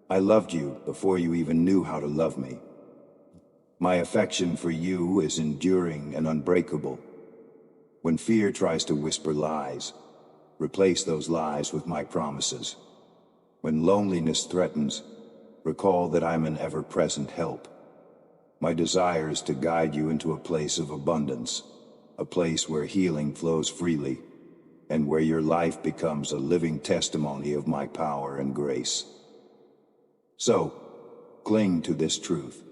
I loved you before you even knew how to love me. My affection for you is enduring and unbreakable. When fear tries to whisper lies, replace those lies with my promises. When loneliness threatens, recall that I'm an ever-present help. My desire is to guide you into a place of abundance, a place where healing flows freely, and where your life becomes a living testimony of my power and grace. So, cling to this truth.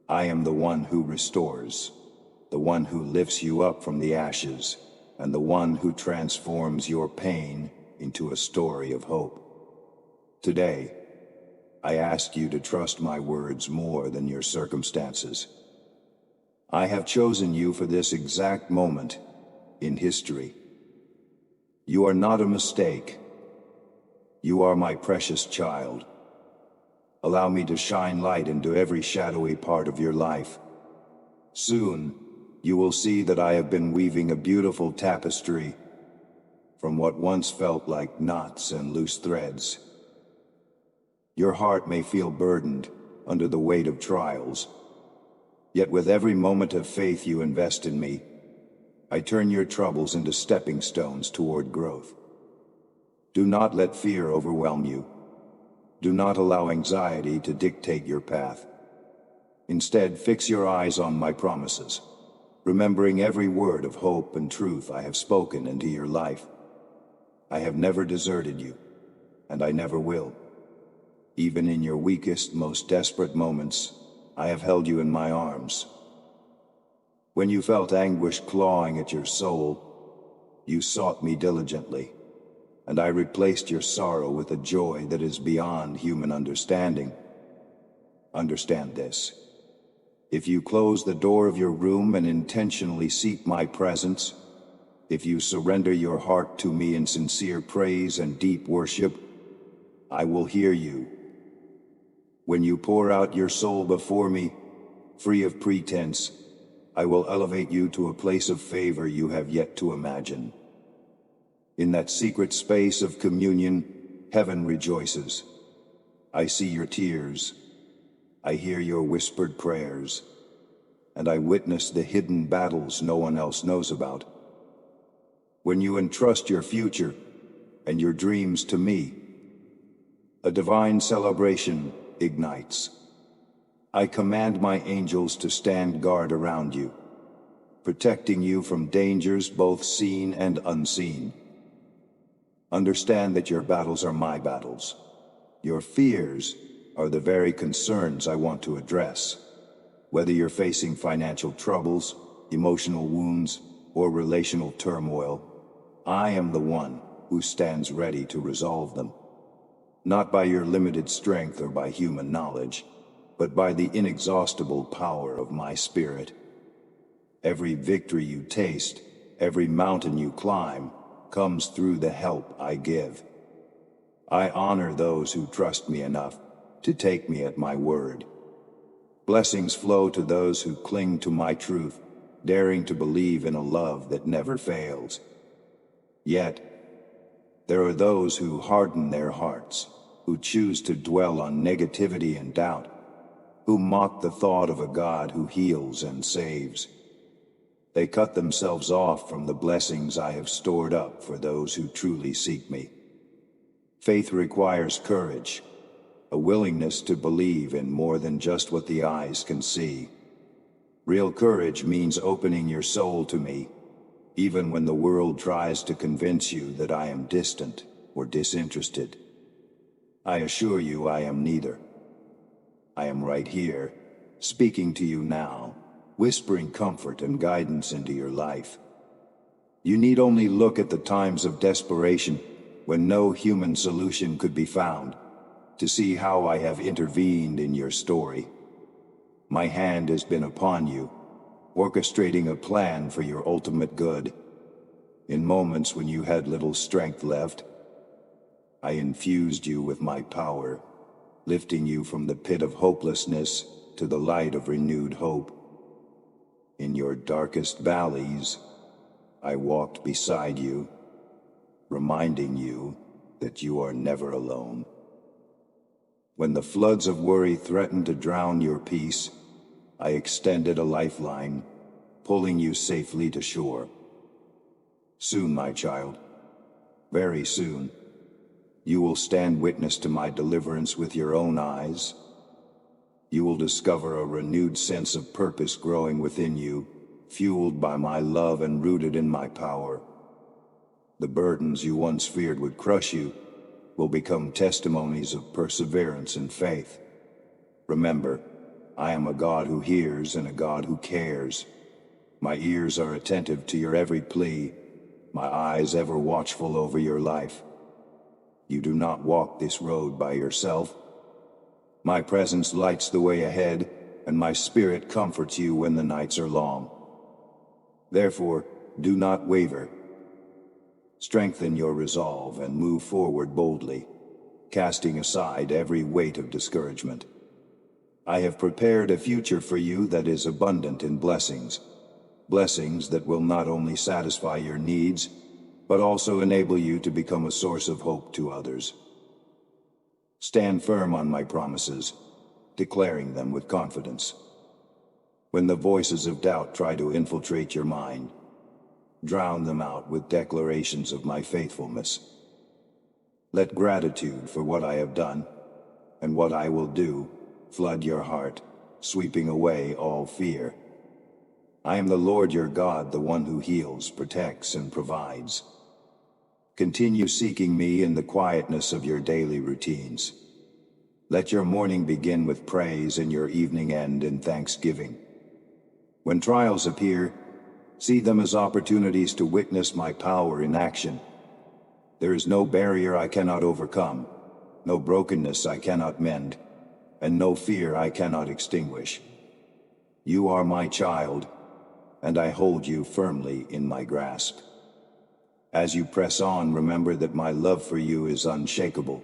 I am the one who restores, the one who lifts you up from the ashes, and the one who transforms your pain into a story of hope. Today, I ask you to trust my words more than your circumstances. I have chosen you for this exact moment in history. You are not a mistake. You are my precious child. Allow me to shine light into every shadowy part of your life. Soon, you will see that I have been weaving a beautiful tapestry from what once felt like knots and loose threads. Your heart may feel burdened under the weight of trials, yet with every moment of faith you invest in me, I turn your troubles into stepping stones toward growth. Do not let fear overwhelm you. Do not allow anxiety to dictate your path. Instead, fix your eyes on my promises, remembering every word of hope and truth I have spoken into your life. I have never deserted you, and I never will. Even in your weakest, most desperate moments, I have held you in my arms. When you felt anguish clawing at your soul, you sought me diligently, and I replaced your sorrow with a joy that is beyond human understanding. Understand this. If you close the door of your room and intentionally seek my presence, if you surrender your heart to me in sincere praise and deep worship, I will hear you. When you pour out your soul before me, free of pretense, I will elevate you to a place of favor you have yet to imagine. In that secret space of communion, heaven rejoices. I see your tears, I hear your whispered prayers, and I witness the hidden battles no one else knows about. When you entrust your future and your dreams to me, a divine celebration ignites. I command my angels to stand guard around you, protecting you from dangers both seen and unseen. Understand that your battles are my battles. Your fears are the very concerns I want to address. Whether you're facing financial troubles, emotional wounds, or relational turmoil, I am the one who stands ready to resolve them. Not by your limited strength or by human knowledge, but by the inexhaustible power of my spirit. Every victory you taste, every mountain you climb, comes through the help I give. I honor those who trust me enough to take me at my word. Blessings flow to those who cling to my truth, daring to believe in a love that never fails. Yet, there are those who harden their hearts, who choose to dwell on negativity and doubt, who mock the thought of a God who heals and saves. They cut themselves off from the blessings I have stored up for those who truly seek me. Faith requires courage, a willingness to believe in more than just what the eyes can see. Real courage means opening your soul to me, even when the world tries to convince you that I am distant or disinterested. I assure you I am neither. I am right here, speaking to you now, whispering comfort and guidance into your life. You need only look at the times of desperation when no human solution could be found to see how I have intervened in your story. My hand has been upon you, orchestrating a plan for your ultimate good. In moments when you had little strength left, I infused you with my power, lifting you from the pit of hopelessness to the light of renewed hope. In your darkest valleys, I walked beside you, reminding you that you are never alone. When the floods of worry threatened to drown your peace, I extended a lifeline, pulling you safely to shore. Soon, my child, very soon, you will stand witness to my deliverance with your own eyes. You will discover a renewed sense of purpose growing within you, fueled by my love and rooted in my power. The burdens you once feared would crush you will become testimonies of perseverance and faith. Remember, I am a God who hears and a God who cares. My ears are attentive to your every plea, my eyes ever watchful over your life. You do not walk this road by yourself. My presence lights the way ahead, and my spirit comforts you when the nights are long. Therefore, do not waver. Strengthen your resolve and move forward boldly. casting aside every weight of discouragement. I have prepared a future for you that is abundant in blessings, blessings that will not only satisfy your needs, but also enable you to become a source of hope to others. Stand firm on my promises, declaring them with confidence. When the voices of doubt try to infiltrate your mind, drown them out with declarations of my faithfulness. Let gratitude for what I have done and what I will do flood your heart, sweeping away all fear. I am the Lord your God, the one who heals, protects, and provides. Continue seeking me in the quietness of your daily routines. Let your morning begin with praise and your evening end in thanksgiving. When trials appear, see them as opportunities to witness my power in action. There is no barrier I cannot overcome, no brokenness I cannot mend, and no fear I cannot extinguish. You are my child, and I hold you firmly in my grasp. As you press on, remember that my love for you is unshakable.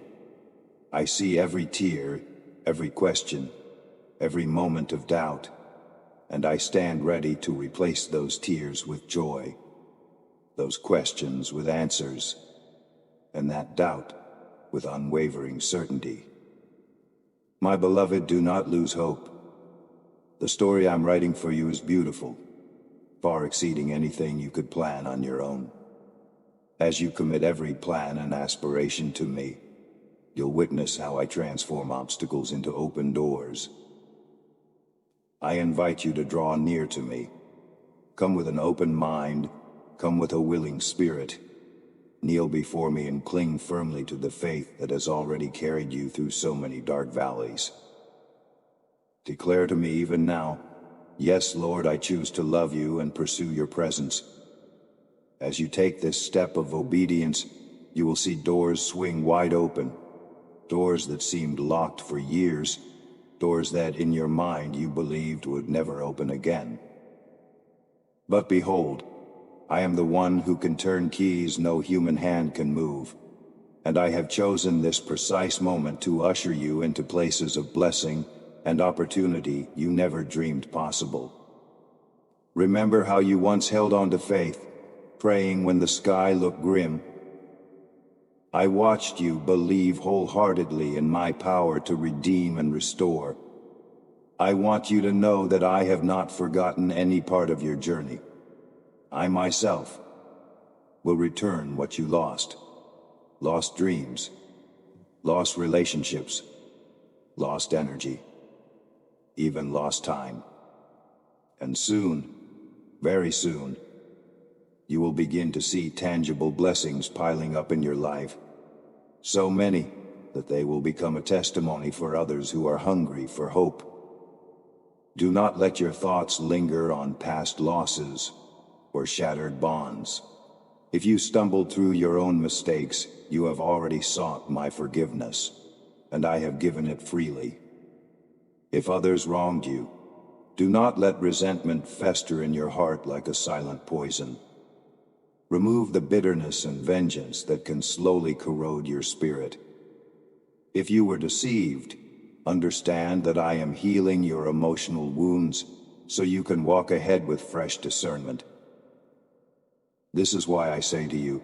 I see every tear, every question, every moment of doubt, and I stand ready to replace those tears with joy, those questions with answers, and that doubt with unwavering certainty. My beloved, do not lose hope. The story I'm writing for you is beautiful, far exceeding anything you could plan on your own. As you commit every plan and aspiration to me, you'll witness how I transform obstacles into open doors. I invite you to draw near to me. Come with an open mind, come with a willing spirit. Kneel before me and cling firmly to the faith that has already carried you through so many dark valleys. Declare to me even now, yes, Lord, I choose to love you and pursue your presence. As you take this step of obedience, you will see doors swing wide open, doors that seemed locked for years, doors that in your mind you believed would never open again. But behold, I am the one who can turn keys no human hand can move, and I have chosen this precise moment to usher you into places of blessing and opportunity you never dreamed possible. Remember how you once held on to faith, praying when the sky looked grim. I watched you believe wholeheartedly in my power to redeem and restore. I want you to know that I have not forgotten any part of your journey. I myself will return what you lost. Lost dreams, lost relationships, lost energy, even lost time. And soon, very soon, you will begin to see tangible blessings piling up in your life. So many that they will become a testimony for others who are hungry for hope. Do not let your thoughts linger on past losses or shattered bonds. If you stumbled through your own mistakes, you have already sought my forgiveness, and I have given it freely. If others wronged you, do not let resentment fester in your heart like a silent poison. Remove the bitterness and vengeance that can slowly corrode your spirit. If you were deceived, understand that I am healing your emotional wounds so you can walk ahead with fresh discernment. This is why I say to you,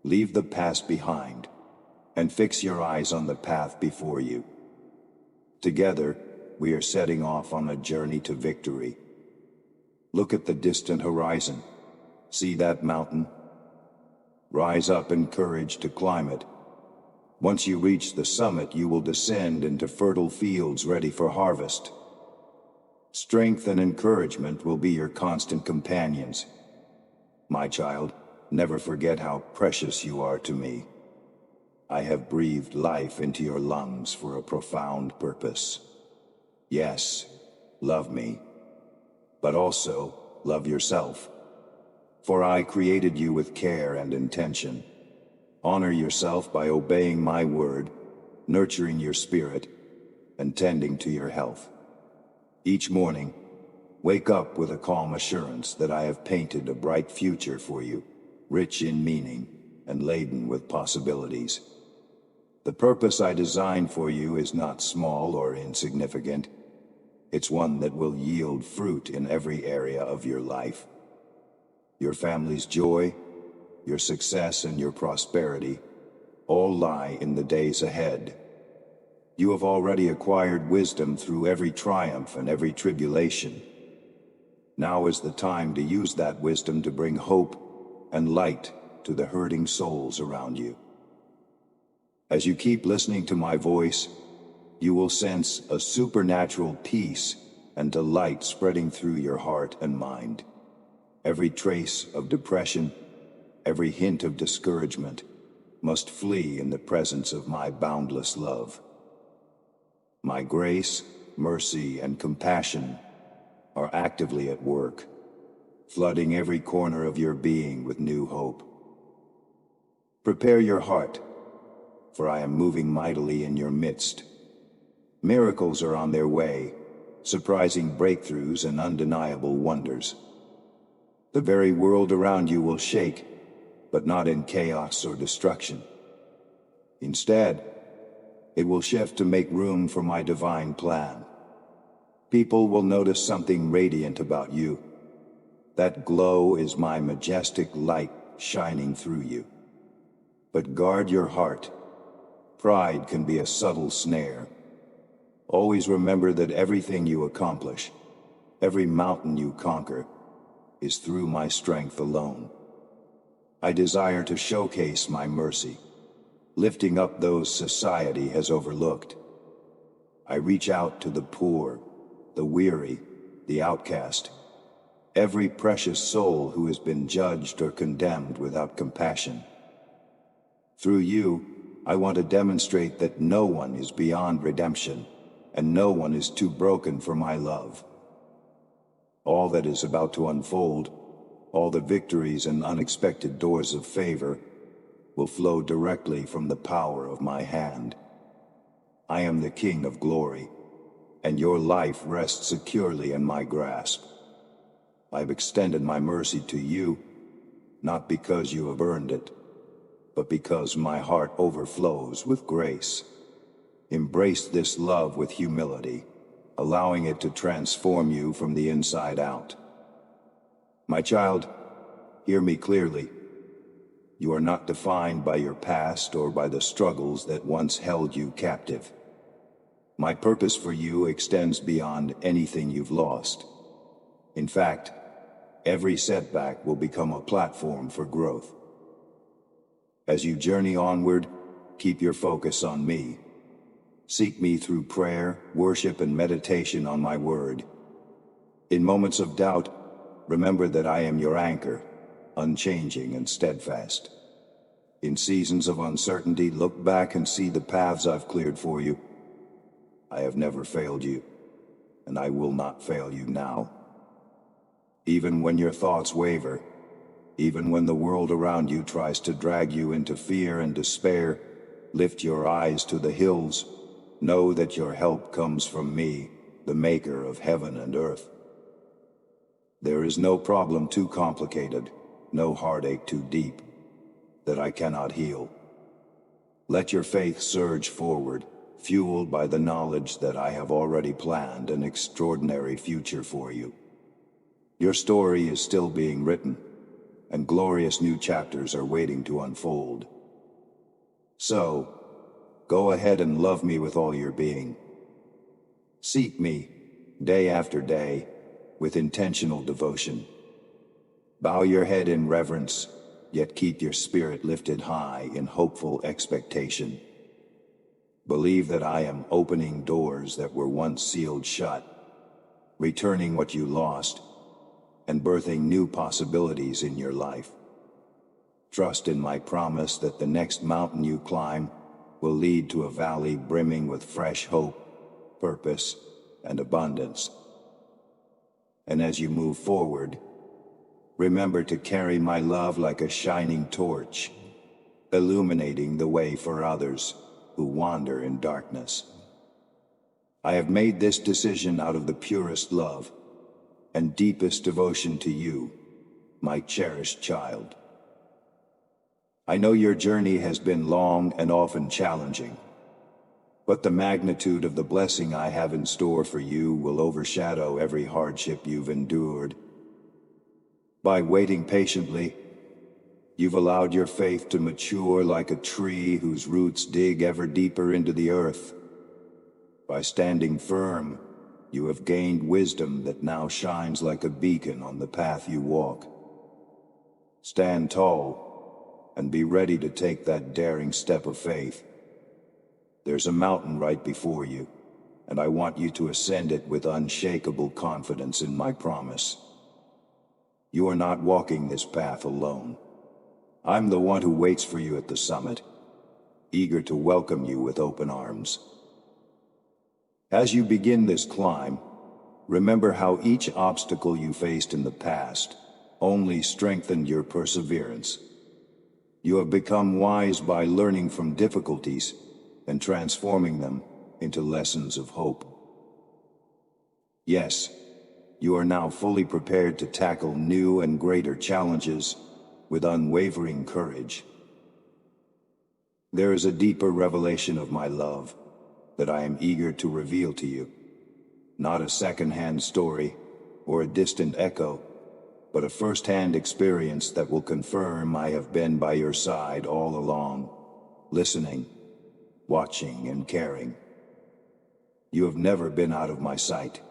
leave the past behind and fix your eyes on the path before you. Together, we are setting off on a journey to victory. Look at the distant horizon. See that mountain? Rise up in courage to climb it. Once you reach the summit, you will descend into fertile fields ready for harvest. Strength and encouragement will be your constant companions. My child, never forget how precious you are to me. I have breathed life into your lungs for a profound purpose. Yes, love me, but also love yourself. For I created you with care and intention. Honor yourself by obeying my word, nurturing your spirit, and tending to your health. Each morning, wake up with a calm assurance that I have painted a bright future for you, rich in meaning and laden with possibilities. The purpose I designed for you is not small or insignificant. It's one that will yield fruit in every area of your life. Your family's joy, your success, and your prosperity all lie in the days ahead. You have already acquired wisdom through every triumph and every tribulation. Now is the time to use that wisdom to bring hope and light to the hurting souls around you. As you keep listening to my voice, you will sense a supernatural peace and delight spreading through your heart and mind. Every trace of depression, every hint of discouragement must flee in the presence of my boundless love. My grace, mercy, and compassion are actively at work, flooding every corner of your being with new hope. Prepare your heart, for I am moving mightily in your midst. Miracles are on their way, surprising breakthroughs and undeniable wonders. The very world around you will shake, but not in chaos or destruction. Instead, it will shift to make room for my divine plan. People will notice something radiant about you. That glow is my majestic light shining through you. But guard your heart. Pride can be a subtle snare. Always remember that everything you accomplish, every mountain you conquer, is through my strength alone. I desire to showcase my mercy, lifting up those society has overlooked. I reach out to the poor, the weary, the outcast, every precious soul who has been judged or condemned without compassion. Through you, I want to demonstrate that no one is beyond redemption, and no one is too broken for my love. All that is about to unfold, all the victories and unexpected doors of favor, will flow directly from the power of my hand. I am the King of Glory, and your life rests securely in my grasp. I've extended my mercy to you, not because you have earned it, but because my heart overflows with grace. Embrace this love with humility, allowing it to transform you from the inside out. My child, hear me clearly. You are not defined by your past or by the struggles that once held you captive. My purpose for you extends beyond anything you've lost. In fact, every setback will become a platform for growth. As you journey onward, keep your focus on me. Seek me through prayer, worship, and meditation on my word. In moments of doubt, remember that I am your anchor, unchanging and steadfast. In seasons of uncertainty, look back and see the paths I've cleared for you. I have never failed you, and I will not fail you now. Even when your thoughts waver, even when the world around you tries to drag you into fear and despair, lift your eyes to the hills. Know that your help comes from me, the maker of heaven and earth. There is no problem too complicated, no heartache too deep, that I cannot heal. Let your faith surge forward, fueled by the knowledge that I have already planned an extraordinary future for you. Your story is still being written, and glorious new chapters are waiting to unfold. So, go ahead and love me with all your being. Seek me, day after day, with intentional devotion. Bow your head in reverence, yet keep your spirit lifted high in hopeful expectation. Believe that I am opening doors that were once sealed shut, returning what you lost, and birthing new possibilities in your life. Trust in my promise that the next mountain you climb will lead to a valley brimming with fresh hope, purpose, and abundance. And as you move forward, remember to carry my love like a shining torch, illuminating the way for others who wander in darkness. I have made this decision out of the purest love and deepest devotion to you, my cherished child. I know your journey has been long and often challenging, but the magnitude of the blessing I have in store for you will overshadow every hardship you've endured. By waiting patiently, you've allowed your faith to mature like a tree whose roots dig ever deeper into the earth. By standing firm, you have gained wisdom that now shines like a beacon on the path you walk. Stand tall and be ready to take that daring step of faith. There's a mountain right before you, and I want you to ascend it with unshakable confidence in my promise. You are not walking this path alone. I'm the one who waits for you at the summit, eager to welcome you with open arms. As you begin this climb, remember how each obstacle you faced in the past only strengthened your perseverance. You have become wise by learning from difficulties and transforming them into lessons of hope. Yes, you are now fully prepared to tackle new and greater challenges with unwavering courage. There is a deeper revelation of my love that I am eager to reveal to you. Not a second-hand story or a distant echo, but a first-hand experience that will confirm I have been by your side all along, listening, watching, and caring. You have never been out of my sight.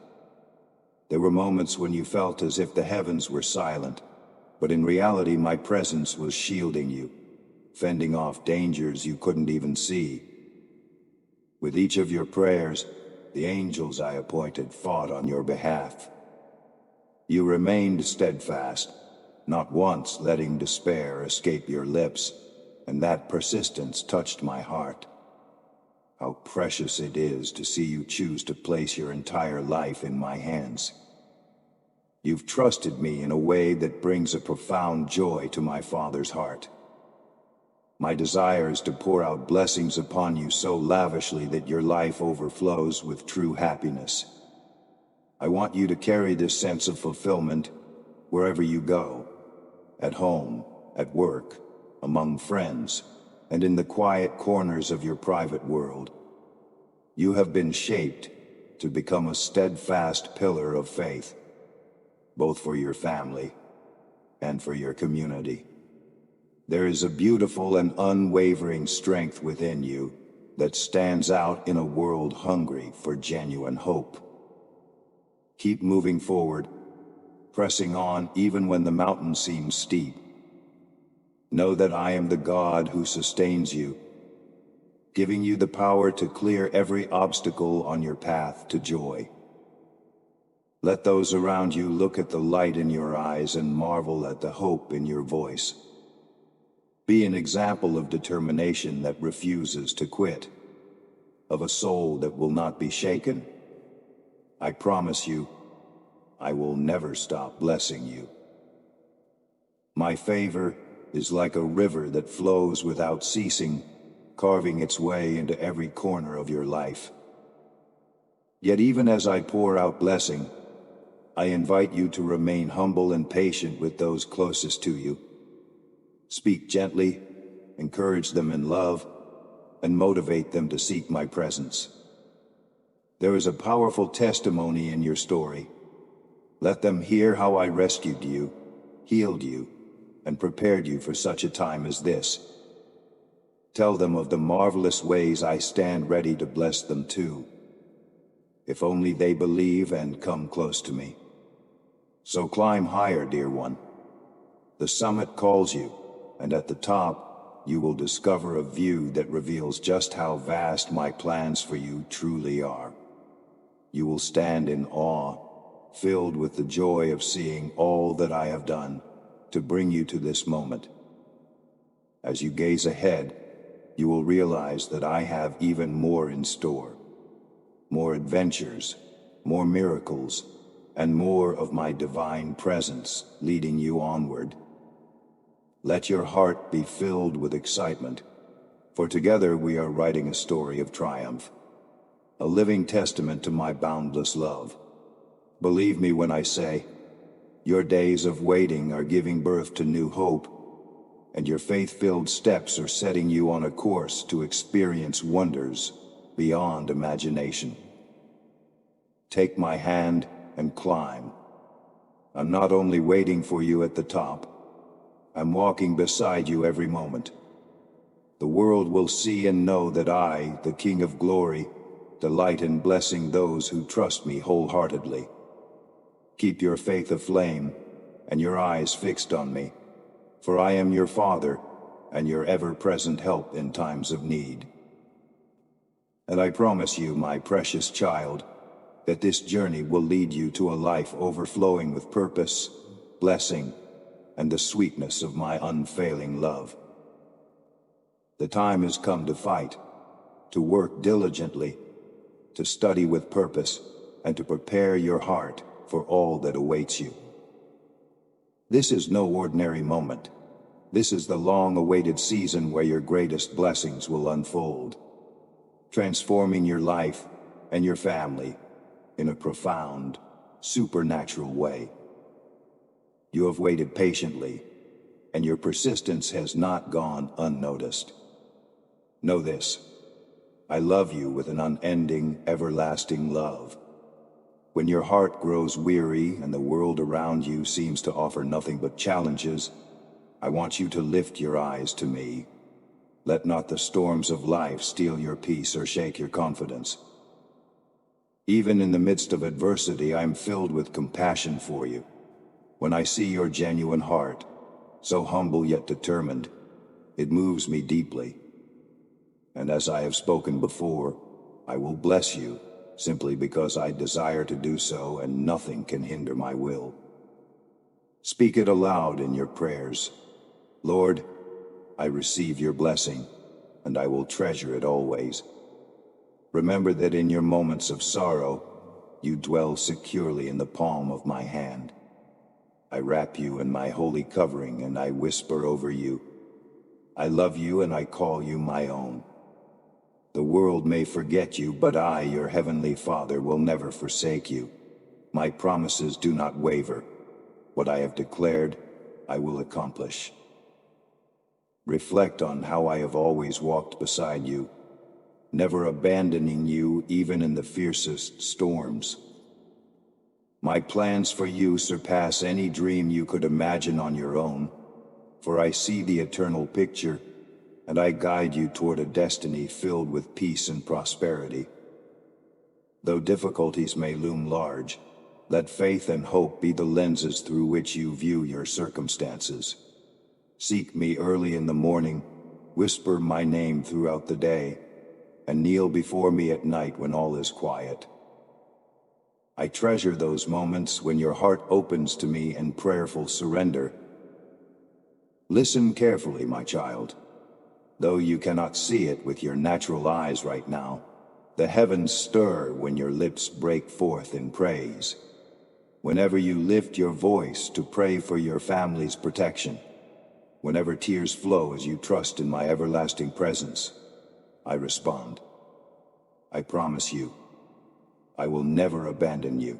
There were moments when you felt as if the heavens were silent, but in reality my presence was shielding you, fending off dangers you couldn't even see. With each of your prayers, the angels I appointed fought on your behalf. You remained steadfast, not once letting despair escape your lips, and that persistence touched my heart. How precious it is to see you choose to place your entire life in my hands. You've trusted me in a way that brings a profound joy to my Father's heart. My desire is to pour out blessings upon you so lavishly that your life overflows with true happiness. I want you to carry this sense of fulfillment wherever you go, at home, at work, among friends, and in the quiet corners of your private world. You have been shaped to become a steadfast pillar of faith, both for your family and for your community. There is a beautiful and unwavering strength within you that stands out in a world hungry for genuine hope. Keep moving forward, pressing on even when the mountain seems steep. Know that I am the God who sustains you, giving you the power to clear every obstacle on your path to joy. Let those around you look at the light in your eyes and marvel at the hope in your voice. Be an example of determination that refuses to quit, of a soul that will not be shaken. I promise you, I will never stop blessing you. My favor is like a river that flows without ceasing, carving its way into every corner of your life. Yet even as I pour out blessing, I invite you to remain humble and patient with those closest to you. Speak gently, encourage them in love, and motivate them to seek my presence. There is a powerful testimony in your story. Let them hear how I rescued you, healed you, and prepared you for such a time as this. Tell them of the marvelous ways I stand ready to bless them too, if only they believe and come close to me. So climb higher, dear one. The summit calls you, and at the top, you will discover a view that reveals just how vast my plans for you truly are. You will stand in awe, filled with the joy of seeing all that I have done to bring you to this moment. As you gaze ahead, you will realize that I have even more in store. More adventures, more miracles, and more of my divine presence leading you onward. Let your heart be filled with excitement, for together we are writing a story of triumph, a living testament to my boundless love. Believe me when I say, your days of waiting are giving birth to new hope, and your faith-filled steps are setting you on a course to experience wonders beyond imagination. Take my hand and climb. I'm not only waiting for you at the top, I'm walking beside you every moment. The world will see and know that I, the King of Glory, delight in blessing those who trust me wholeheartedly. Keep your faith aflame and your eyes fixed on me, for I am your Father and your ever-present help in times of need. And I promise you, my precious child, that this journey will lead you to a life overflowing with purpose, blessing, and the sweetness of my unfailing love. The time has come to fight, to work diligently, to study with purpose, and to prepare your heart for all that awaits you. This is no ordinary moment. This is the long-awaited season where your greatest blessings will unfold, transforming your life and your family in a profound, supernatural way. You have waited patiently, and your persistence has not gone unnoticed. Know this: I love you with an unending, everlasting love. When your heart grows weary and the world around you seems to offer nothing but challenges, I want you to lift your eyes to me. Let not the storms of life steal your peace or shake your confidence. Even in the midst of adversity, I am filled with compassion for you. When I see your genuine heart, so humble yet determined, it moves me deeply. And as I have spoken before, I will bless you simply because I desire to do so, and nothing can hinder my will. Speak it aloud in your prayers. Lord, I receive your blessing, and I will treasure it always. Remember that in your moments of sorrow, you dwell securely in the palm of my hand. I wrap you in my holy covering, and I whisper over you, I love you and I call you my own. The world may forget you, but I, your heavenly Father, will never forsake you. My promises do not waver. What I have declared, I will accomplish. Reflect on how I have always walked beside you, never abandoning you even in the fiercest storms. My plans for you surpass any dream you could imagine on your own, for I see the eternal picture, and I guide you toward a destiny filled with peace and prosperity. Though difficulties may loom large, let faith and hope be the lenses through which you view your circumstances. Seek me early in the morning, whisper my name throughout the day, and kneel before me at night when all is quiet. I treasure those moments when your heart opens to me in prayerful surrender. Listen carefully, my child. Though you cannot see it with your natural eyes right now, the heavens stir when your lips break forth in praise. Whenever you lift your voice to pray for your family's protection, whenever tears flow as you trust in my everlasting presence, I respond. I promise you, I will never abandon you.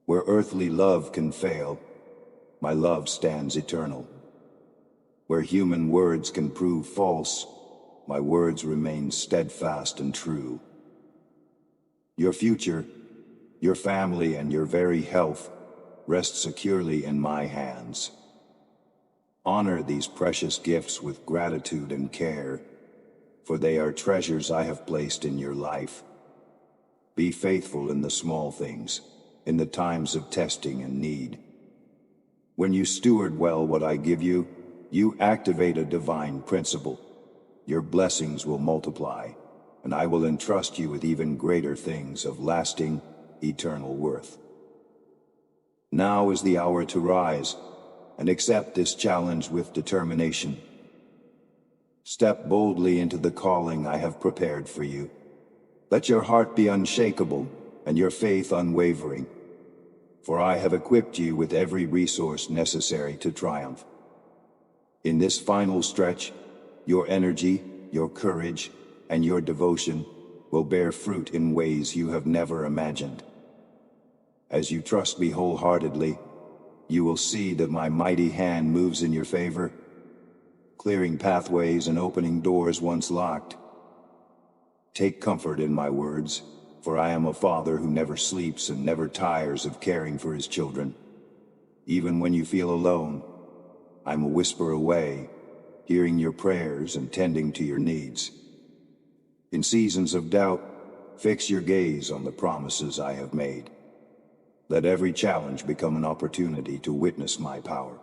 Where earthly love can fail, my love stands eternal. Where human words can prove false, my words remain steadfast and true. Your future, your family, and your very health rest securely in my hands. Honor these precious gifts with gratitude and care, for they are treasures I have placed in your life. Be faithful in the small things, in the times of testing and need. When you steward well what I give you, you activate a divine principle. Your blessings will multiply, and I will entrust you with even greater things of lasting, eternal worth. Now is the hour to rise and accept this challenge with determination. Step boldly into the calling I have prepared for you. Let your heart be unshakable and your faith unwavering, for I have equipped you with every resource necessary to triumph. In this final stretch, your energy, your courage, and your devotion will bear fruit in ways you have never imagined. As you trust me wholeheartedly, you will see that my mighty hand moves in your favor, clearing pathways and opening doors once locked. Take comfort in my words, for I am a father who never sleeps and never tires of caring for his children. Even when you feel alone, I'm a whisper away, hearing your prayers and tending to your needs. In seasons of doubt, fix your gaze on the promises I have made. Let every challenge become an opportunity to witness my power.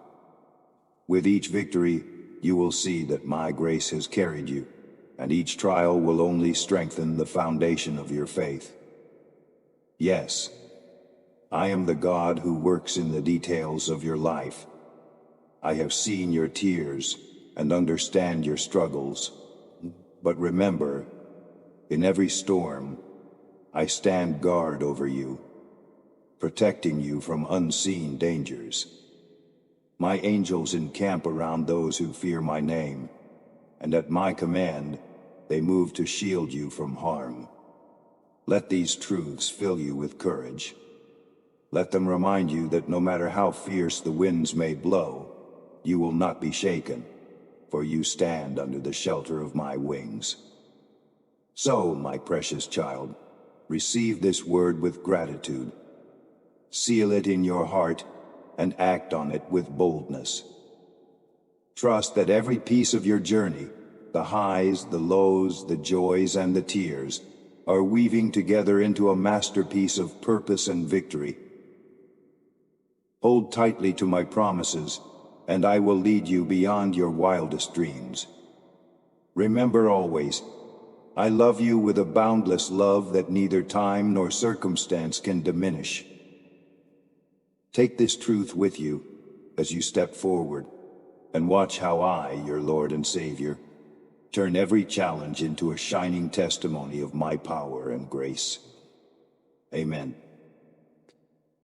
With each victory, you will see that my grace has carried you, and each trial will only strengthen the foundation of your faith. Yes, I am the God who works in the details of your life. I have seen your tears and understand your struggles. But remember, in every storm, I stand guard over you, protecting you from unseen dangers. My angels encamp around those who fear my name, and at my command, they move to shield you from harm. Let these truths fill you with courage. Let them remind you that no matter how fierce the winds may blow, you will not be shaken, for you stand under the shelter of my wings. So, my precious child, receive this word with gratitude. Seal it in your heart and act on it with boldness. Trust that every piece of your journey, the highs, the lows, the joys, and the tears, are weaving together into a masterpiece of purpose and victory. Hold tightly to my promises, and I will lead you beyond your wildest dreams. Remember always, I love you with a boundless love that neither time nor circumstance can diminish. Take this truth with you as you step forward, and watch how I, your Lord and Savior, turn every challenge into a shining testimony of my power and grace. Amen.